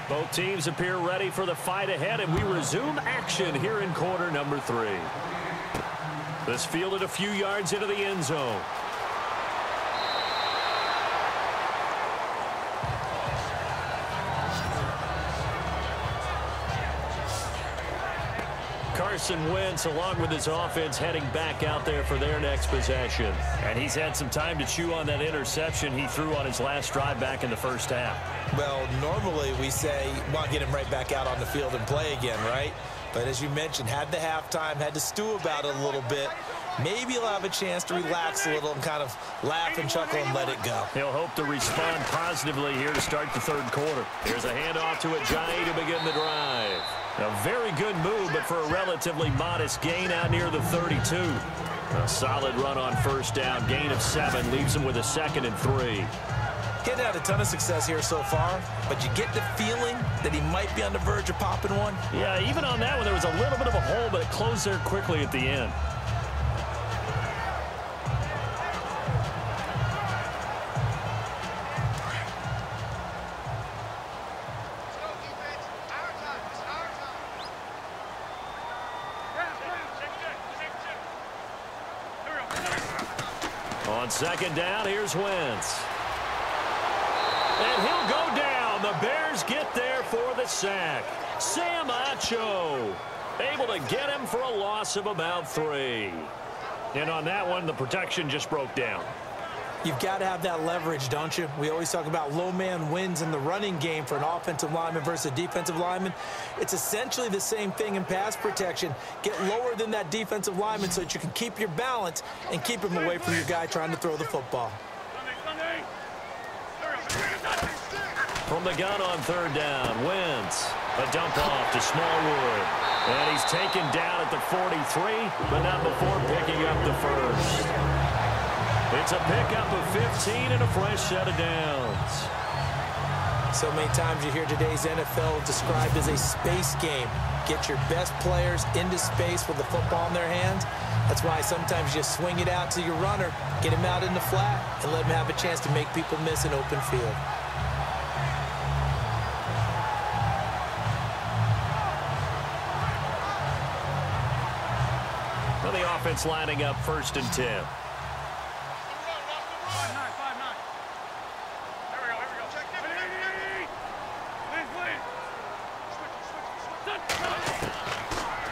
Both teams appear ready for the fight ahead, and we resume action here in quarter number 3. This fielded a few yards into the end zone. Carson Wentz, along with his offense, heading back out there for their next possession. And he's had some time to chew on that interception he threw on his last drive back in the first half. Well, normally we say, well, get him right back out on the field and play again, right? But as you mentioned, had the halftime, had to stew about it a little bit. Maybe he'll have a chance to relax a little and kind of laugh and chuckle and let it go. He'll hope to respond positively here to start the third quarter. Here's a handoff to Ajayi to begin the drive. A very good move, but for a relatively modest gain out near the 32. A solid run on first down. Gain of 7 leaves him with a 2nd and 3. He's had a ton of success here so far, but you get the feeling that he might be on the verge of popping one. Yeah, even on that one, there was a little bit of a hole, but it closed there quickly at the end. On second down, here's Wentz. And he'll go down. The Bears get there for the sack. Sam Acho able to get him for a loss of about 3. And on that one, the protection just broke down. You've got to have that leverage, don't you? We always talk about low man wins in the running game for an offensive lineman versus a defensive lineman. It's essentially the same thing in pass protection. Get lower than that defensive lineman so that you can keep your balance and keep him away from your guy trying to throw the football. From the gun on third down, Wentz. A dump off to Smallwood. And he's taken down at the 43, but not before picking up the first. It's a pickup of 15 and a fresh set of downs. So many times you hear today's NFL described as a space game. Get your best players into space with the football in their hands. That's why sometimes you swing it out to your runner, get him out in the flat, and let him have a chance to make people miss an open field. Well, the offense lining up 1st and 10.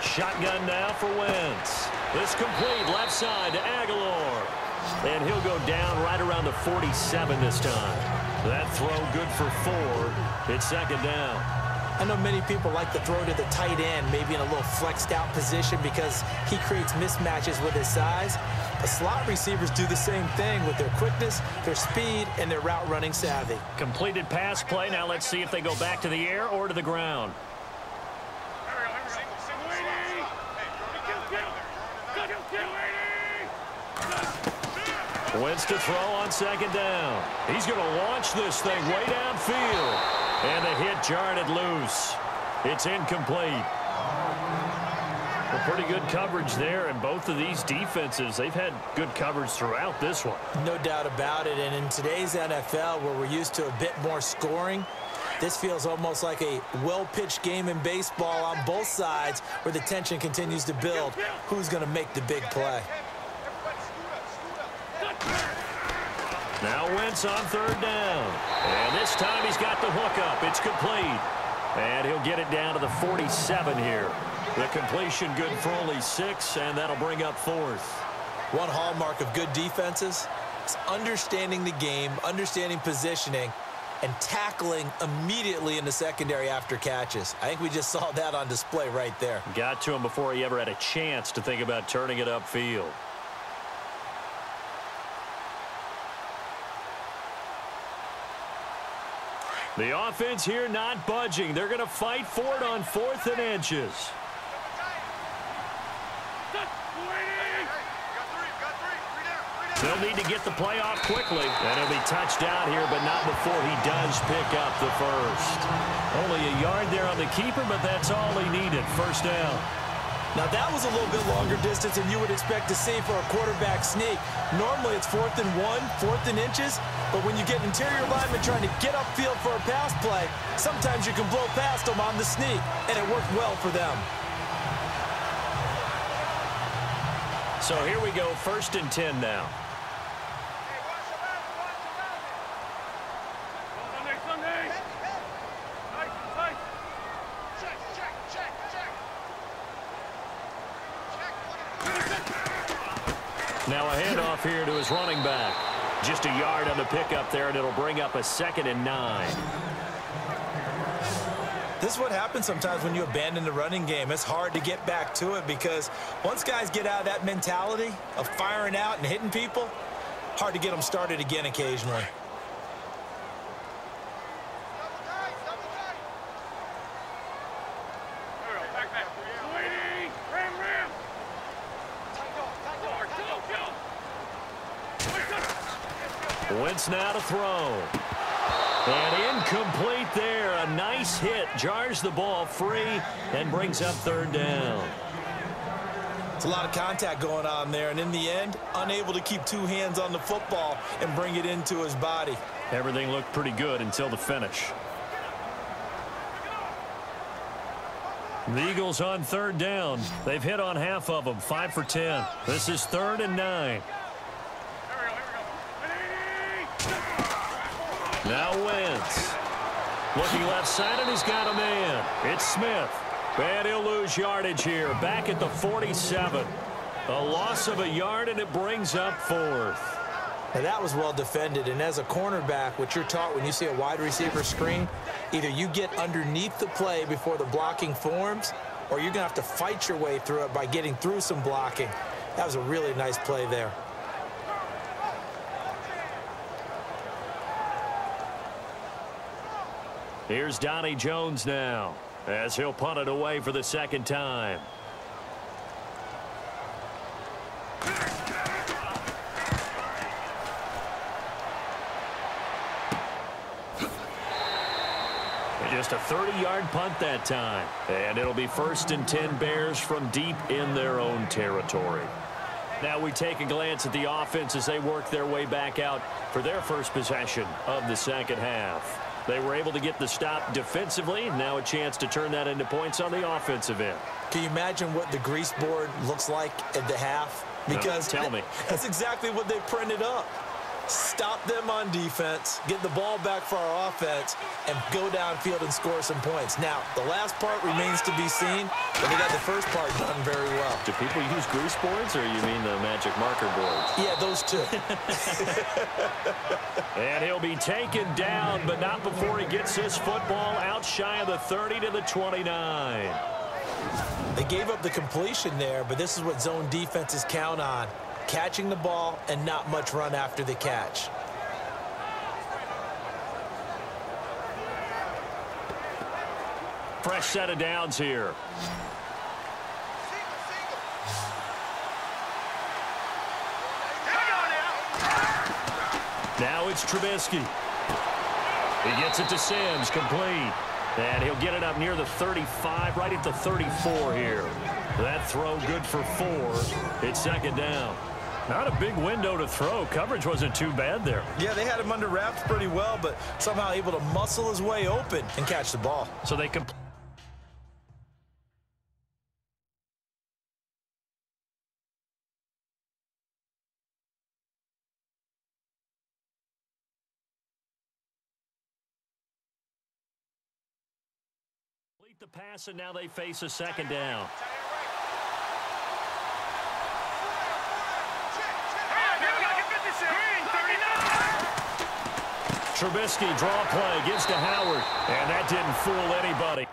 Shotgun now for Wentz. This complete left side to Aguilar. And he'll go down right around the 47 this time. That throw good for 4. It's 2nd down. I know many people like to throw to the tight end, maybe in a little flexed out position because he creates mismatches with his size. But slot receivers do the same thing with their quickness, their speed, and their route running savvy. Completed pass play. Now let's see if they go back to the air or to the ground. Wentz to throw on 2nd down. He's going to launch this thing way downfield. And the hit jarred it loose. It's incomplete. Well, pretty good coverage there, and both of these defenses, they've had good coverage throughout this one. No doubt about it, and in today's NFL, where we're used to a bit more scoring, this feels almost like a well-pitched game in baseball on both sides where the tension continues to build. Who's going to make the big play? Now Wentz on third down. And this time he's got the hookup. It's complete. And he'll get it down to the 47 here. The completion good for only 6, and that'll bring up 4th. One hallmark of good defenses is understanding the game, understanding positioning, and tackling immediately in the secondary after catches. I think we just saw that on display right there. Got to him before he ever had a chance to think about turning it upfield. The offense here not budging. They're going to fight for it on 4th and inches. They'll need to get the play off quickly. And he'll be touched down here, but not before he does pick up the first. Only a yard there on the keeper, but that's all he needed. First down. Now, that was a little bit longer distance than you would expect to see for a quarterback sneak. Normally, it's 4th and 1, 4th and inches. But when you get interior linemen trying to get upfield for a pass play, sometimes you can blow past them on the sneak, and it worked well for them. So here we go, 1st and 10 now. Now a handoff here to his running back. Just a yard on the pickup there, and it'll bring up a 2nd and 9. This is what happens sometimes when you abandon the running game. It's hard to get back to it because once guys get out of that mentality of firing out and hitting people, hard to get them started again occasionally. Wentz now to throw. And incomplete there. A nice hit. Jars the ball free and brings up 3rd down. It's a lot of contact going on there, and in the end, unable to keep 2 hands on the football and bring it into his body. Everything looked pretty good until the finish. The Eagles on 3rd down. They've hit on half of them, 5 for 10. This is 3rd and 9. Now Wentz. Looking left side, and he's got a man. It's Smith. And he'll lose yardage here. Back at the 47. A loss of a yard, and it brings up 4th. Now that was well defended, and as a cornerback, what you're taught when you see a wide receiver screen, either you get underneath the play before the blocking forms, or you're going to have to fight your way through it by getting through some blocking. That was a really nice play there. Here's Donnie Jones now, as he'll punt it away for the 2nd time. Just a 30-yard punt that time. And it'll be 1st and 10 Bears from deep in their own territory. Now we take a glance at the offense as they work their way back out for their first possession of the 2nd half. They were able to get the stop defensively. Now a chance to turn that into points on the offensive end. Can you imagine what the grease board looks like at the half? Because no, tell me. That's exactly what they printed up. Stop them on defense, get the ball back for our offense, and go downfield and score some points. Now, the last part remains to be seen, but they got the first part done very well. Do people use grease boards, or you mean the magic marker boards? Yeah, those two. And he'll be taken down, but not before he gets his football out shy of the 30 to the 29. They gave up the completion there, but this is what zone defenses count on. Catching the ball and not much run after the catch. Fresh set of downs here. Now it's Trubisky. He gets it to Sims, complete. And he'll get it up near the 35, right at the 34 here. That throw good for 4. It's second down. Not a big window to throw. Coverage wasn't too bad there. Yeah, they had him under wraps pretty well, but somehow able to muscle his way open and catch the ball. So they complete the pass, and now they face a second down. Trubisky draw play, gives to Howard, and that didn't fool anybody.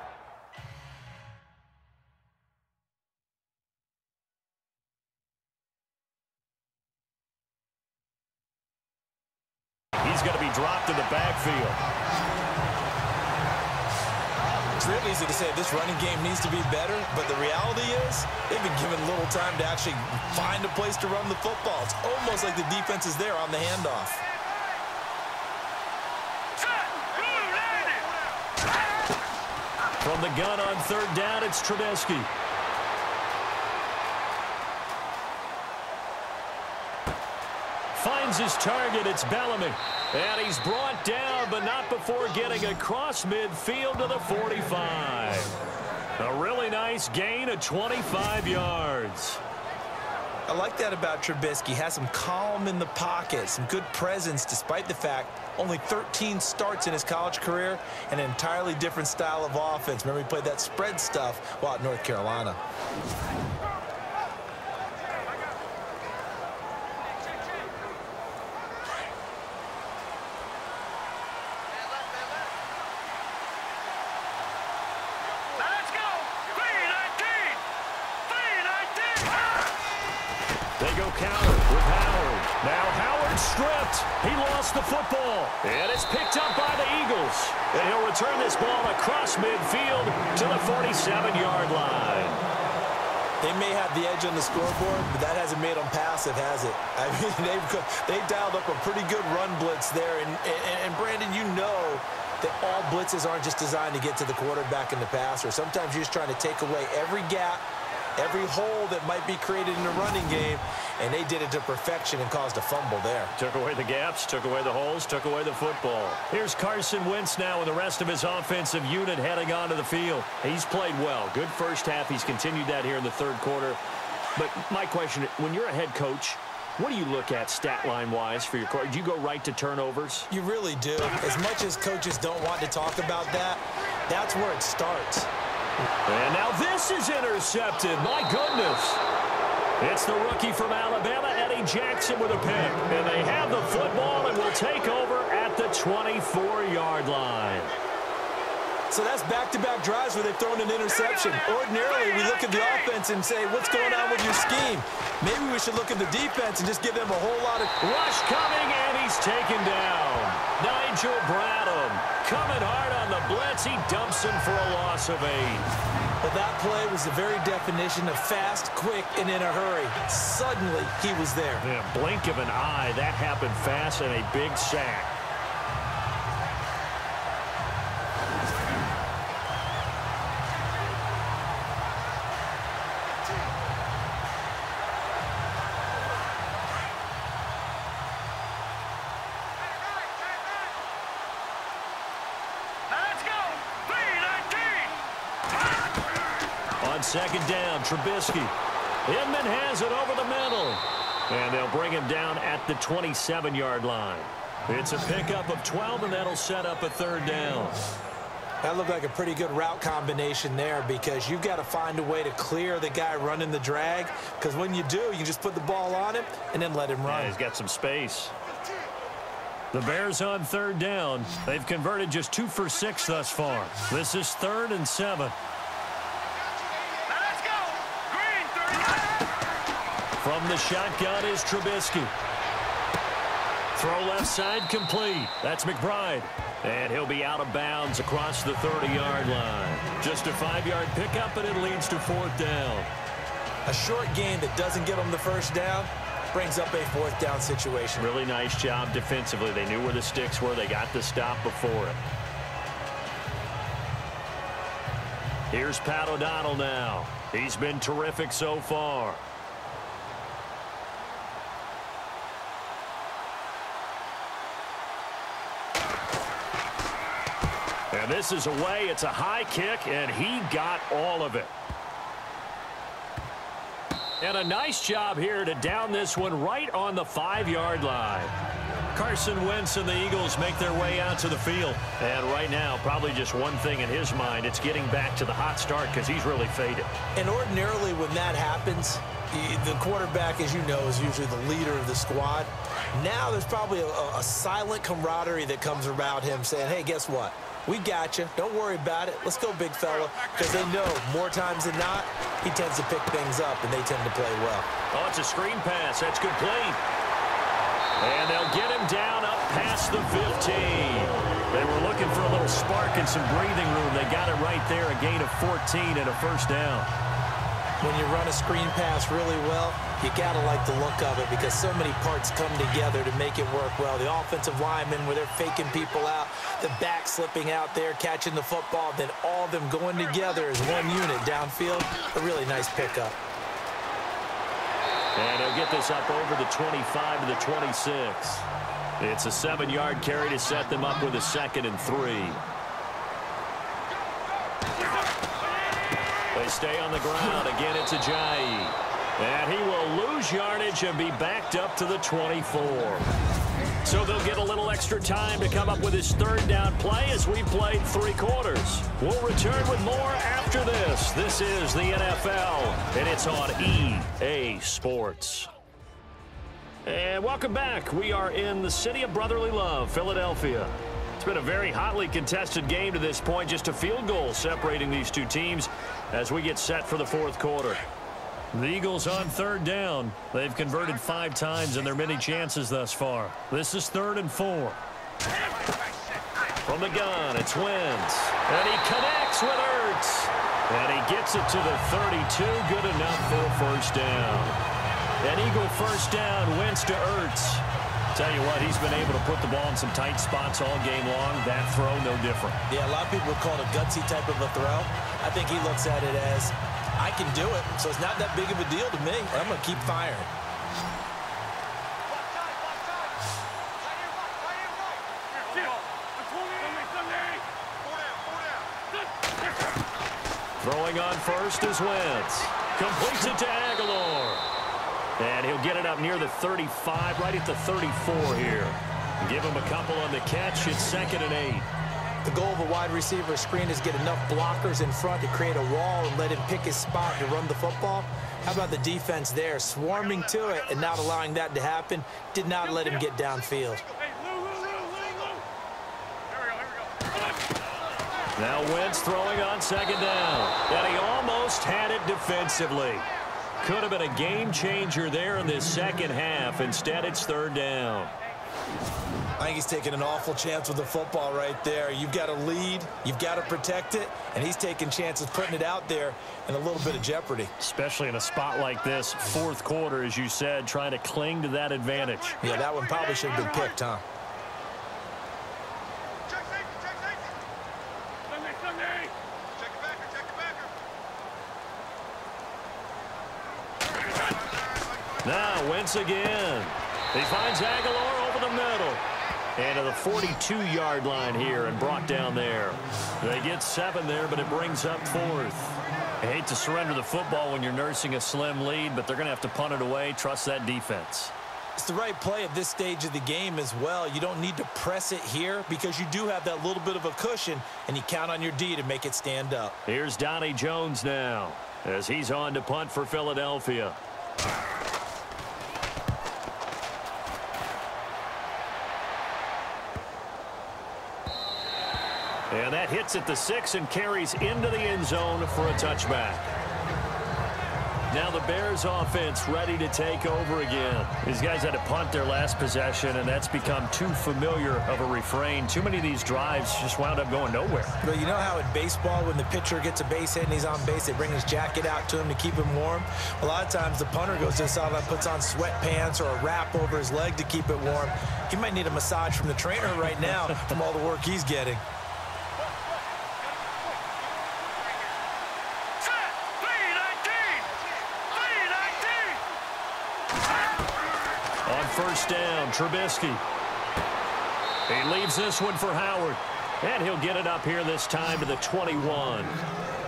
He's going to be dropped in the backfield. It's real easy to say this running game needs to be better, but the reality is they've been given little time to actually find a place to run the football. It's almost like the defense is there on the handoff. From the gun on third down, it's Trubisky. Finds his target, it's Bellamy. And he's brought down, but not before getting across midfield to the 45. A really nice gain of 25 yards. I like that about Trubisky. Has some calm in the pocket, some good presence, despite the fact only 13 starts in his college career, and an entirely different style of offense. Remember, he played that spread stuff while at North Carolina. He lost the football, and it's picked up by the Eagles. And he'll return this ball across midfield to the 47-yard line. They may have the edge on the scoreboard, but that hasn't made them passive, has it? I mean, they've dialed up a pretty good run blitz there. And Brandon, you know that all blitzes aren't just designed to get to the quarterback in the passer. Sometimes you're just trying to take away every gap, every hole that might be created in the running game, and they did it to perfection and caused a fumble there. Took away the gaps, took away the holes, took away the football. Here's Carson Wentz now with the rest of his offensive unit heading onto the field. He's played well. Good first half. He's continued that here in the third quarter. But my question, when you're a head coach, what do you look at stat line-wise for your coach? Do you go right to turnovers? You really do. As much as coaches don't want to talk about that, that's where it starts. And now this is intercepted. My goodness. It's the rookie from Alabama, Eddie Jackson, with a pick. And they have the football and will take over at the 24-yard line. So that's back-to-back drives where they've thrown an interception. Ordinarily, we look at the offense and say, what's going on with your scheme? Maybe we should look at the defense and just give them a whole lot of... Rush coming, and he's taken down. Nigel Bradham coming hard on the blitz. He dumps him for a loss of 8. But that play was the very definition of fast, quick, and in a hurry. Suddenly, he was there. Yeah, blink of an eye. That happened fast and a big sack. Second down, Trubisky. Inman has it over the middle. And they'll bring him down at the 27-yard line. It's a pickup of 12, and that'll set up a third down. That looked like a pretty good route combination there, because you've got to find a way to clear the guy running the drag, because when you do, you can just put the ball on him and then let him run. Yeah, he's got some space. The Bears on third down. They've converted just 2 for 6 thus far. This is 3rd and 7. From the shotgun is Trubisky. Throw left side complete. That's McBride. And he'll be out of bounds across the 30-yard line. Just a 5-yard pickup, and it leads to 4th down. A short gain that doesn't get them the first down brings up a 4th down situation. Really nice job defensively. They knew where the sticks were. They got the stop before it. Here's Pat O'Donnell now. He's been terrific so far. And this is away. It's a high kick, and he got all of it. And a nice job here to down this one right on the 5-yard line. Carson Wentz and the Eagles make their way out to the field. And right now, probably just one thing in his mind. It's getting back to the hot start because he's really faded. And ordinarily when that happens, the quarterback, as you know, is usually the leader of the squad. Now there's probably a silent camaraderie that comes around him saying, hey, guess what? We got you. Don't worry about it. Let's go, big fella. Because they know more times than not, he tends to pick things up, and they tend to play well. Oh, it's a screen pass. That's complete. And they'll get him down up past the 15. They were looking for a little spark and some breathing room. They got it right there, a gain of 14 and a first down. When you run a screen pass really well, you got to like the look of it because so many parts come together to make it work well. The offensive linemen, where they're faking people out, the back slipping out there, catching the football, then all of them going together as one unit downfield. A really nice pickup. And he'll get this up over the 25 to the 26. It's a 7-yard carry to set them up with a 2nd and 3. They stay on the ground. Again, it's Ajayi. And he will lose yardage and be backed up to the 24. So they'll get a little extra time to come up with his 3rd down play as we played 3 quarters. We'll return with more after this. This is the NFL, and it's on EA Sports. And welcome back. We are in the city of brotherly love, Philadelphia. It's been a very hotly contested game to this point. Just a field goal separating these two teams as we get set for the 4th quarter. The Eagles on 3rd down. They've converted 5 times in their many chances thus far. This is 3rd and 4. From the gun, it's Wentz. And he connects with Ertz. And he gets it to the 32. Good enough for a first down. An Eagle first down, Wentz to Ertz. Tell you what, he's been able to put the ball in some tight spots all game long. That throw, no different. Yeah, a lot of people would call it a gutsy type of a throw. I think he looks at it as, I can do it, so it's not that big of a deal to me. I'm going to keep firing. Throwing on first is Wentz. Completes it to Aguilar. And he'll get it up near the 35, right at the 34 here. Give him a couple on the catch. It's 2nd and 8. The goal of a wide receiver screen is get enough blockers in front to create a wall and let him pick his spot to run the football. How about the defense there, swarming to it and not allowing that to happen? Did not let him get downfield. Now Wentz throwing on 2nd down. And he almost had it defensively. Could have been a game changer there in this 2nd half. Instead, it's 3rd down. I think he's taking an awful chance with the football right there. You've got to lead, you've got to protect it, and he's taking chances putting it out there in a little bit of jeopardy. Especially in a spot like this, 4th quarter, as you said, trying to cling to that advantage. Yeah, that one probably should have been picked, huh? Now Wentz again. He finds Aguilar over the middle. And to the 42-yard line here and brought down there. They get 7 there, but it brings up 4th. I hate to surrender the football when you're nursing a slim lead, but they're going to have to punt it away. Trust that defense. It's the right play at this stage of the game as well. You don't need to press it here because you do have that little bit of a cushion, and you count on your D to make it stand up. Here's Donnie Jones now as he's on to punt for Philadelphia. And that hits at the 6 and carries into the end zone for a touchback. Now the Bears offense ready to take over again. These guys had to punt their last possession, and that's become too familiar of a refrain. Too many of these drives just wound up going nowhere. But you know how in baseball, when the pitcher gets a base hit and he's on base, they bring his jacket out to him to keep him warm? A lot of times the punter goes to the sideline, puts on sweatpants or a wrap over his leg to keep it warm. He might need a massage from the trainer right now from all the work he's getting. Set, lead, first down. Trubisky. He leaves this one for Howard. And he'll get it up here this time to the 21.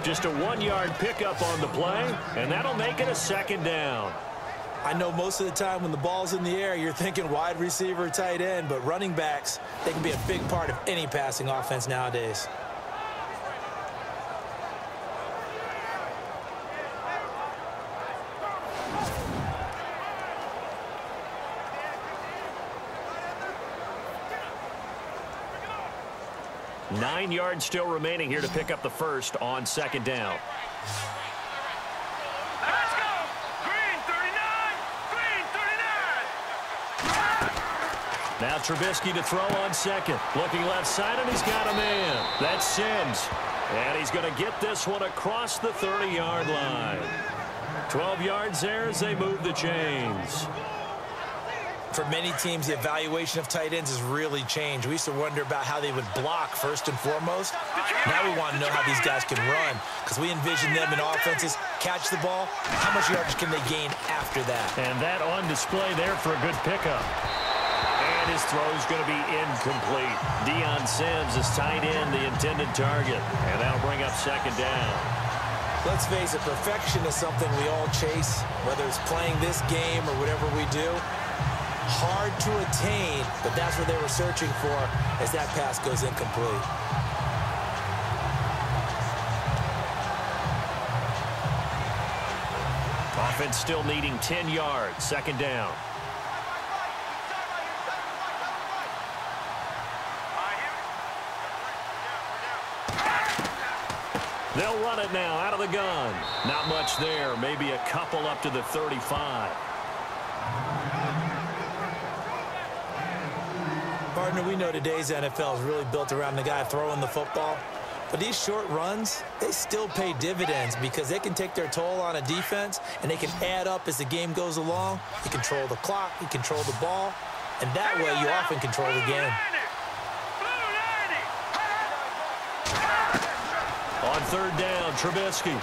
Just a 1-yard pickup on the play, and that'll make it a second down. I know most of the time when the ball's in the air, you're thinking wide receiver, tight end, but running backs, they can be a big part of any passing offense nowadays. Nine yards still remaining here to pick up the first on second down. Let's go! Green 39! Green 39! Now Trubisky to throw on second. Looking left side, and he's got a man. That's Sims. And he's going to get this one across the 30-yard line. 12 yards there as they move the chains. For many teams, the evaluation of tight ends has really changed. We used to wonder about how they would block first and foremost. Now we want to know how these guys can run, because we envision them in offenses catch the ball. How much yardage can they gain after that? And that on display there for a good pickup. And his throw is going to be incomplete. Deion Sims is tight end, the intended target. And that'll bring up second down. Let's face it, perfection is something we all chase, whether it's playing this game or whatever we do. Hard to attain, but that's what they were searching for as that pass goes incomplete. Offense still needing 10 yards. Second down. They'll run it now out of the gun. Not much there. Maybe a couple up to the 35. Partner, we know today's NFL is really built around the guy throwing the football. But these short runs, they still pay dividends because they can take their toll on a defense and they can add up as the game goes along. You control the clock, you control the ball, and that way you often control the game. On third down, Trubisky.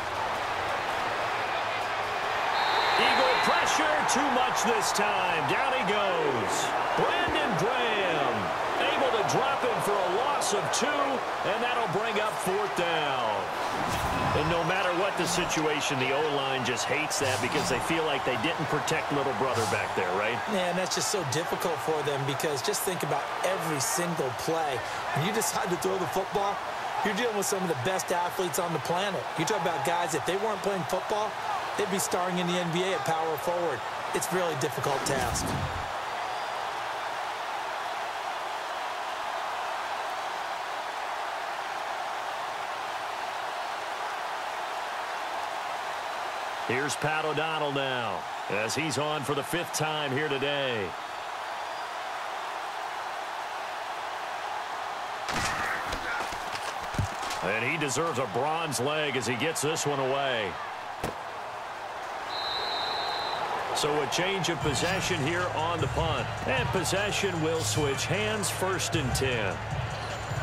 Eagle pressure, too much this time. Down he goes. Brandon Graham able to drop him for a loss of 2, and that'll bring up fourth down. And no matter what the situation, the O-line just hates that because they feel like they didn't protect little brother back there, right? Man, that's just so difficult for them because just think about every single play. When you decide to throw the football, you're dealing with some of the best athletes on the planet. You talk about guys, if they weren't playing football, they'd be starring in the NBA at power forward. It's a really difficult task. Here's Pat O'Donnell now as he's on for the 5th time here today. And he deserves a bronze leg as he gets this one away. So a change of possession here on the punt. And possession will switch hands, 1st and 10.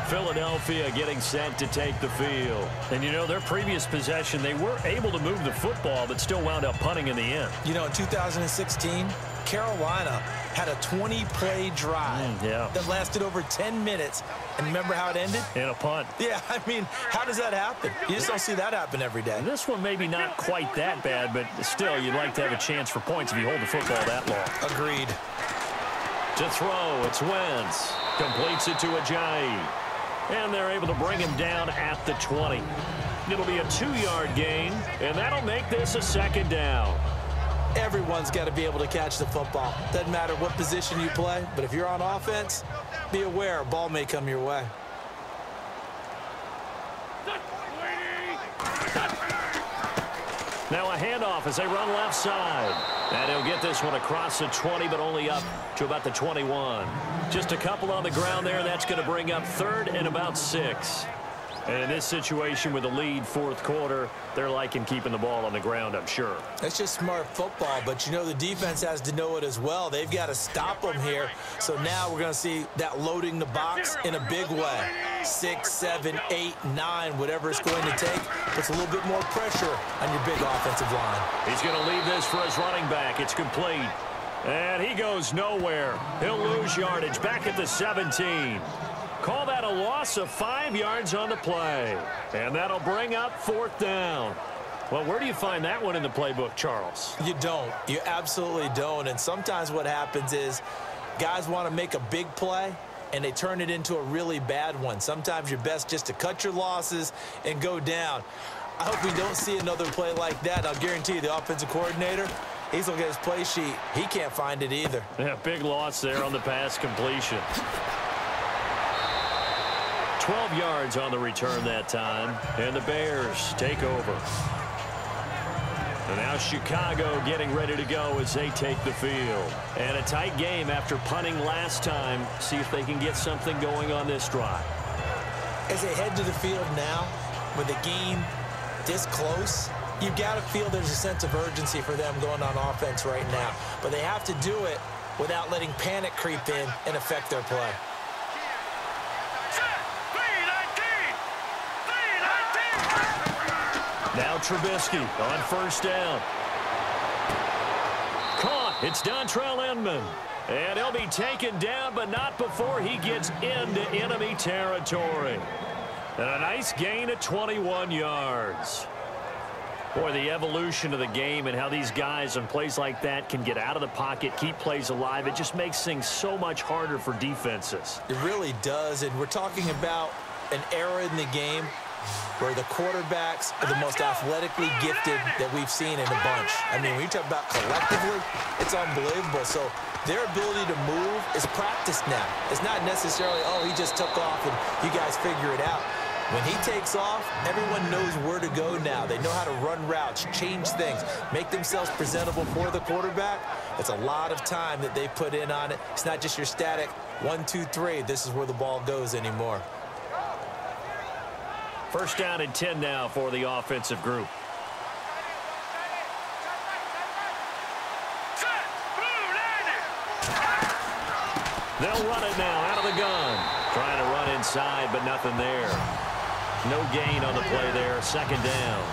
Philadelphia getting set to take the field. And, you know, their previous possession, they were able to move the football but still wound up punting in the end. You know, in 2016, Carolina had a 20-play drive that lasted over 10 minutes. And remember how it ended? In a punt. Yeah, I mean, how does that happen? You just don't see that happen every day. This one maybe not quite that bad, but still, you'd like to have a chance for points if you hold the football that long. Agreed. To throw, it's Wentz. Completes it to Ajayi. And they're able to bring him down at the 20. It'll be a 2-yard gain, and that'll make this a second down. Everyone's got to be able to catch the football. Doesn't matter what position you play, but if you're on offense, be aware a ball may come your way. Now a handoff as they run left side. And he'll get this one across the 20, but only up to about the 21. Just a couple on the ground there. That's going to bring up 3rd and about 6. And in this situation with the lead 4th quarter, they're liking keeping the ball on the ground, I'm sure. That's just smart football, but you know the defense has to know it as well. They've got to stop them here. So now we're going to see that loading the box in a big way. 6, 7, 8, 9, whatever it's going to take, puts a little bit more pressure on your big offensive line. He's going to leave this for his running back. It's complete. And he goes nowhere. He'll lose yardage back at the 17. Call that a loss of 5 yards on the play. And that'll bring up 4th down. Well, where do you find that one in the playbook, Charles? You don't. You absolutely don't. And sometimes what happens is guys want to make a big play, and they turn it into a really bad one. Sometimes you're best just to cut your losses and go down. I hope we don't see another play like that. I'll guarantee you the offensive coordinator, he's looking at his play sheet. He can't find it either. Yeah, big loss there on the pass completion. 12 yards on the return that time, and the Bears take over. And now Chicago getting ready to go as they take the field. And a tight game after punting last time. See if they can get something going on this drive. As they head to the field now, with the game this close, you've got to feel there's a sense of urgency for them going on offense right now. But they have to do it without letting panic creep in and affect their play. Now Trubisky on 1st down. Caught. It's Dontrell Inman. And he'll be taken down, but not before he gets into enemy territory. And a nice gain of 21 yards. Boy, the evolution of the game and how these guys on plays like that can get out of the pocket, keep plays alive, it just makes things so much harder for defenses. It really does, and we're talking about an era in the game where the quarterbacks are the most athletically gifted that we've seen in a bunch. I mean, when you talk about collectively, it's unbelievable. So their ability to move is practiced now. It's not necessarily, oh, he just took off and you guys figure it out. When he takes off, everyone knows where to go now. They know how to run routes, change things, make themselves presentable for the quarterback. It's a lot of time that they put in on it. It's not just your static 1, 2, 3. This is where the ball goes anymore. 1st down and 10 now for the offensive group. They'll run it now out of the gun. Trying to run inside, but nothing there. No gain on the play there. 2nd down.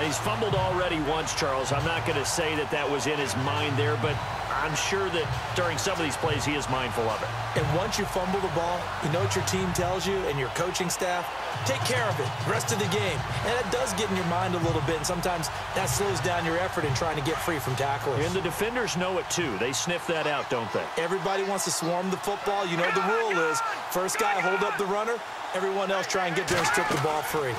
He's fumbled already once, Charles. I'm not going to say that that was in his mind there, but I'm sure that during some of these plays he is mindful of it. And once you fumble the ball, you know what your team tells you and your coaching staff? Take care of it the rest of the game. And it does get in your mind a little bit, and sometimes that slows down your effort in trying to get free from tacklers. And the defenders know it too. They sniff that out, don't they? Everybody wants to swarm the football. You know the rule is first guy hold up the runner, everyone else try and get there and strip the ball free.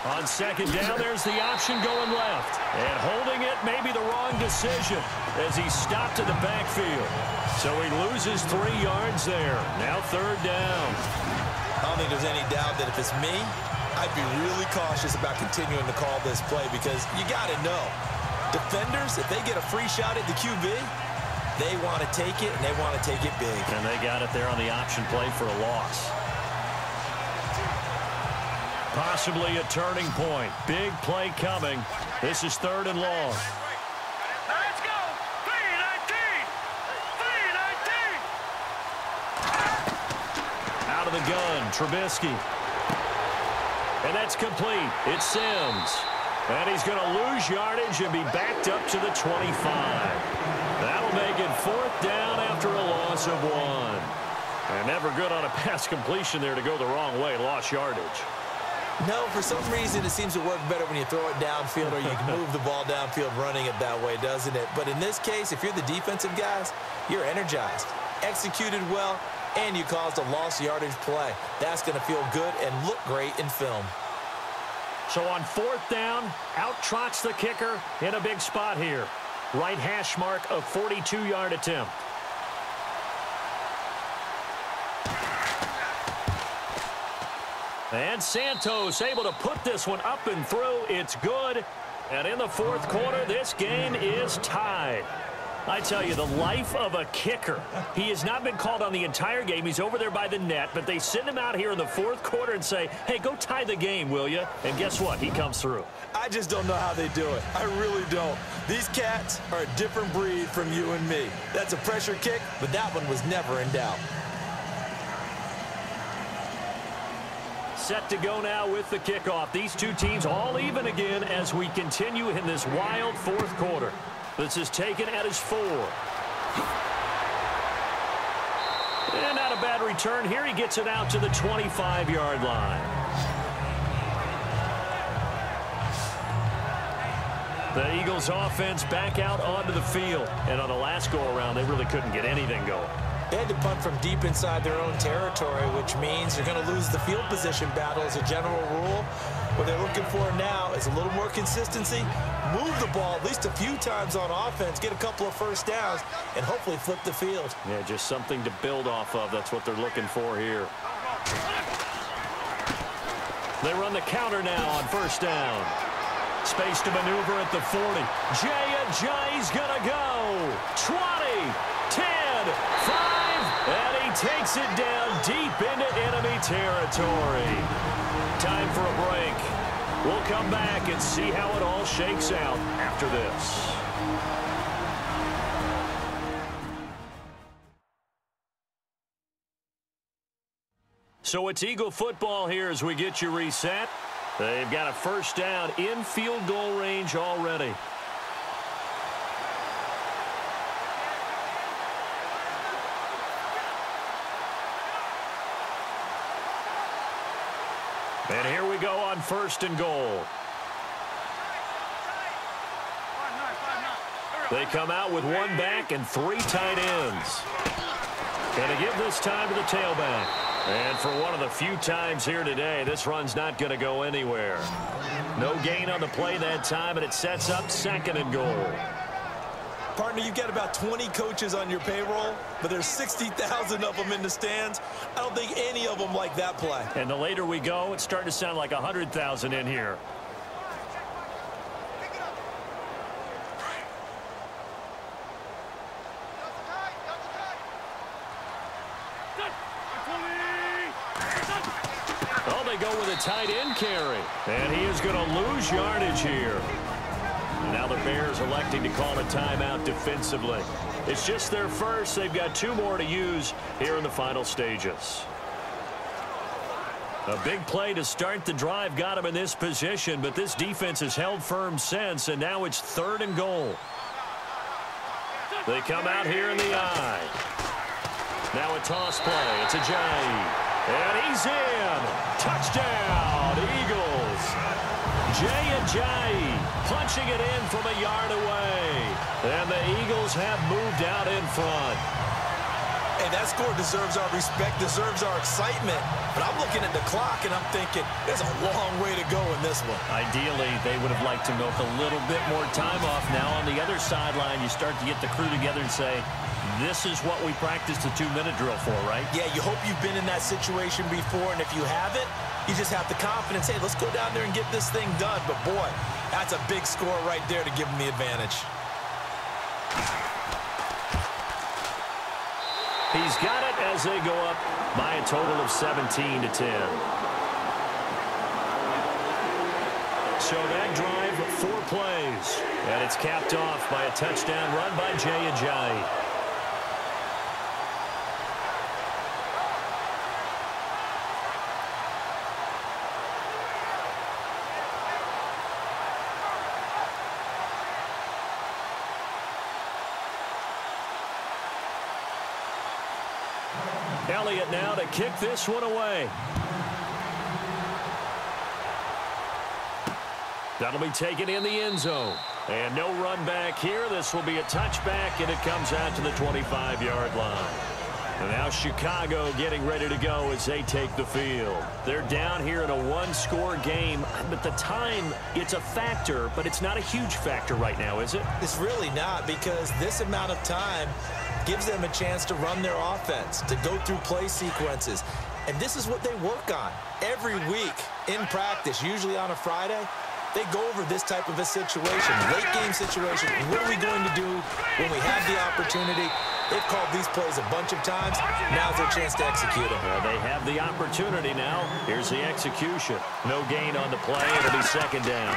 On 2nd down, there's the option going left. And holding it may be the wrong decision as he stopped in the backfield. So he loses 3 yards there. Now 3rd down. I don't think there's any doubt that if it's me, I'd be really cautious about continuing to call this play because you got to know. Defenders, if they get a free shot at the QB, they want to take it, and they want to take it big. And they got it there on the option play for a loss. Possibly a turning point. Big play coming. This is 3rd and long. Let's go. 3-19. 3-19. Out of the gun, Trubisky. And that's complete. It's Sims. And he's going to lose yardage and be backed up to the 25. That'll make it 4th down after a loss of 1. And never good on a pass completion there to go the wrong way. Lost yardage. No, for some reason it seems to work better when you throw it downfield or you can move the ball downfield running it that way, doesn't it? But in this case, if you're the defensive guys, you're energized, executed well, and you caused a lost yardage play. That's going to feel good and look great in film. So on 4th down, out trots the kicker in a big spot here. Right hash mark, a 42-yard attempt. And Santos able to put this one up and through. It's good. And in the 4th quarter, this game is tied. I tell you, the life of a kicker. He has not been called on the entire game. He's over there by the net, but they send him out here in the 4th quarter and say, hey, go tie the game, will you? And guess what? He comes through. I just don't know how they do it. I really don't. These cats are a different breed from you and me. That's a pressure kick, but that one was never in doubt. Set to go now with the kickoff. These two teams all even again as we continue in this wild 4th quarter. This is taken at his 4. And not a bad return here. He gets it out to the 25-yard line. The Eagles offense back out onto the field. And on the last go-around, they really couldn't get anything going. They had to punt from deep inside their own territory, which means you're going to lose the field position battle as a general rule. What they're looking for now is a little more consistency, move the ball at least a few times on offense, get a couple of first downs, and hopefully flip the field. Yeah, just something to build off of. That's what they're looking for here. They run the counter now on first down. Space to maneuver at the 40. Jay's going to go. 20, 10, 5, and he takes it down deep into enemy territory. Time for a break. We'll come back and see how it all shakes out after this. So it's Eagle football here as we get you reset. They've got a first down in field goal range already. And here we go on first and goal. They come out with one back and 3 tight ends. Going to give this time to the tailback. And for one of the few times here today, this run's not going to go anywhere. No gain on the play that time, and it sets up second and goal. Partner, you've got about 20 coaches on your payroll, but there's 60,000 of them in the stands. I don't think any of them like that play. And the later we go, it's starting to sound like 100,000 in here. Oh, they go with a tight end carry. And he is going to lose yardage here. Now the Bears electing to call a timeout defensively. It's just their first. They've got 2 more to use here in the final stages. A big play to start the drive got him in this position, but this defense has held firm since, and now it's 3rd and goal. They come out here in the eye. Now a toss play. It's Ajayi. And he's in. Touchdown, Eagles. Ajayi punching it in from a yard away. And the Eagles have moved out in front. Hey, that score deserves our respect, deserves our excitement. But I'm looking at the clock, and I'm thinking there's a long way to go in this one. Ideally, they would have liked to milk a little bit more time off. Now on the other sideline, you start to get the crew together and say, this is what we practiced the 2-minute drill for, right? Yeah, you hope you've been in that situation before, and if you haven't, you just have the confidence, hey, let's go down there and get this thing done. But, boy, that's a big score right there to give them the advantage. He's got it as they go up by a total of 17-10. So that drive, 4 plays. And it's capped off by a touchdown run by Ajayi. Elliott now to kick this one away. That'll be taken in the end zone. And no run back here. This will be a touchback, and it comes out to the 25-yard line. And now Chicago getting ready to go as they take the field. They're down here in a 1-score game, but the time, it's a factor, but it's not a huge factor right now, is it? It's really not, because this amount of time gives them a chance to run their offense, to go through play sequences. And this is what they work on every week in practice, usually on a Friday. They go over this type of a situation, late-game situation. What are we going to do when we have the opportunity? They've called these plays a bunch of times. Now's their chance to execute them. Well, they have the opportunity now. Here's the execution. No gain on the play. It'll be second down.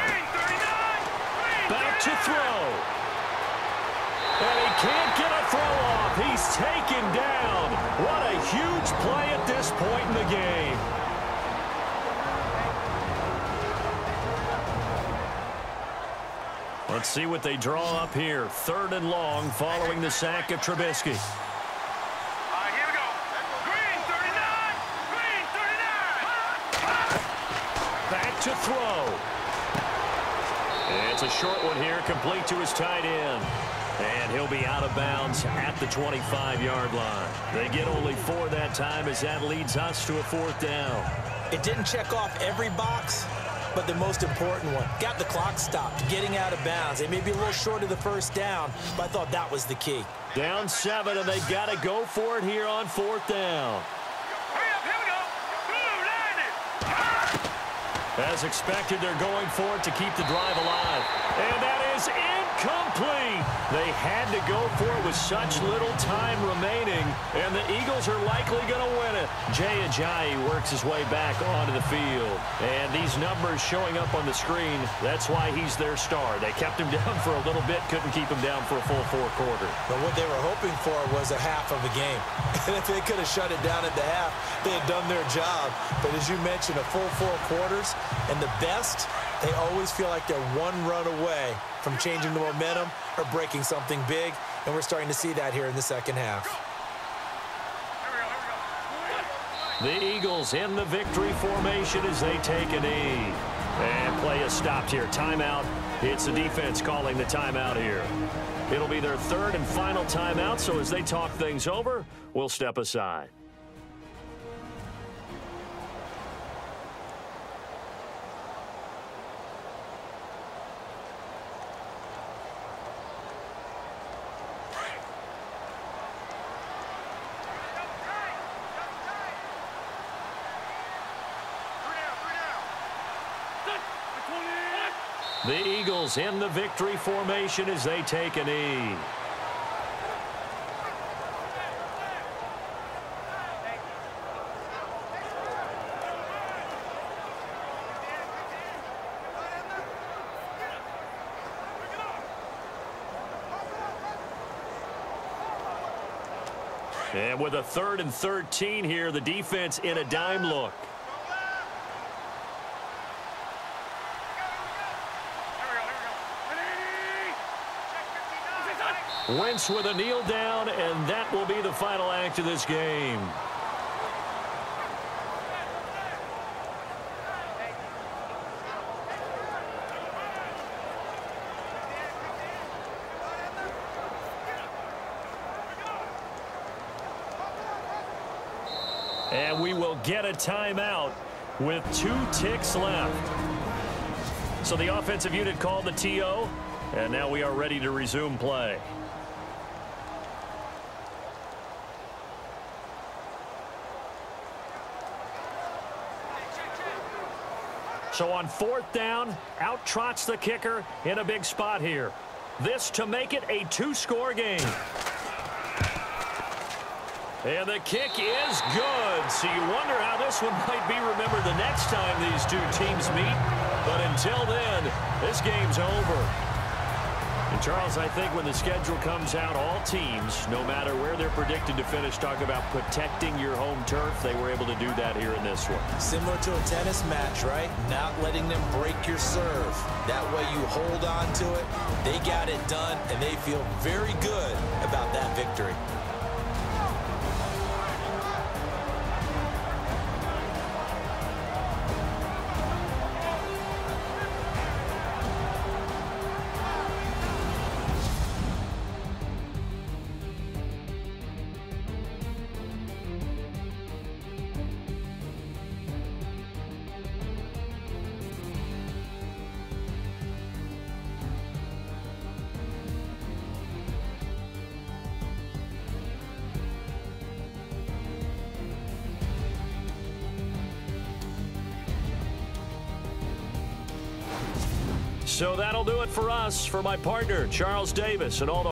Back to throw. And he can't get a throw off. He's taken down. What a huge play at this point in the game. Let's see what they draw up here. 3rd and long following the sack of Trubisky. All right, here we go. Green 39. Green 39. Back to throw. It's a short one here, complete to his tight end. And he'll be out of bounds at the 25-yard line. They get only 4 that time as that leads us to a 4th down. It didn't check off every box, but the most important one. Got the clock stopped, getting out of bounds. They may be a little short of the 1st down, but I thought that was the key. Down 7, and they've got to go for it here on 4th down. Hurry up, here we go. Blue, line it. As expected, they're going for it to keep the drive alive. And that is incomplete. They had to go for it with such little time remaining, and the Eagles are likely going to win it. Jay Ajayi works his way back onto the field. And these numbers showing up on the screen, that's why he's their star. They kept him down for a little bit, couldn't keep him down for a full 4 quarters. But what they were hoping for was a half of a game. And if they could have shut it down at the half, they had done their job. But as you mentioned, a full 4 quarters, and the best, they always feel like they're 1 run away from changing the momentum or breaking something big, and we're starting to see that here in the 2nd half. The Eagles in the victory formation as they take a knee. And play is stopped here. Timeout. It's the defense calling the timeout here. It'll be their 3rd and final timeout, so as they talk things over, we'll step aside. The Eagles in the victory formation as they take a knee. And with a 3rd and 13 here, the defense in a dime look. Wentz with a kneel down, and that will be the final act of this game. And we will get a timeout with 2 ticks left. So the offensive unit called the TO, and now we are ready to resume play. So on 4th down, out trots the kicker in a big spot here. This to make it a 2-score game. And the kick is good. So you wonder how this one might be remembered the next time these 2 teams meet. But until then, this game's over. And Charles, I think when the schedule comes out, all teams, no matter where they're predicted to finish, talk about protecting your home turf. They were able to do that here in this one. Similar to a tennis match, right? Not letting them break your serve. That way you hold on to it. They got it done, and they feel very good about that victory. So that'll do it for us. For my partner, Charles Davis, and all the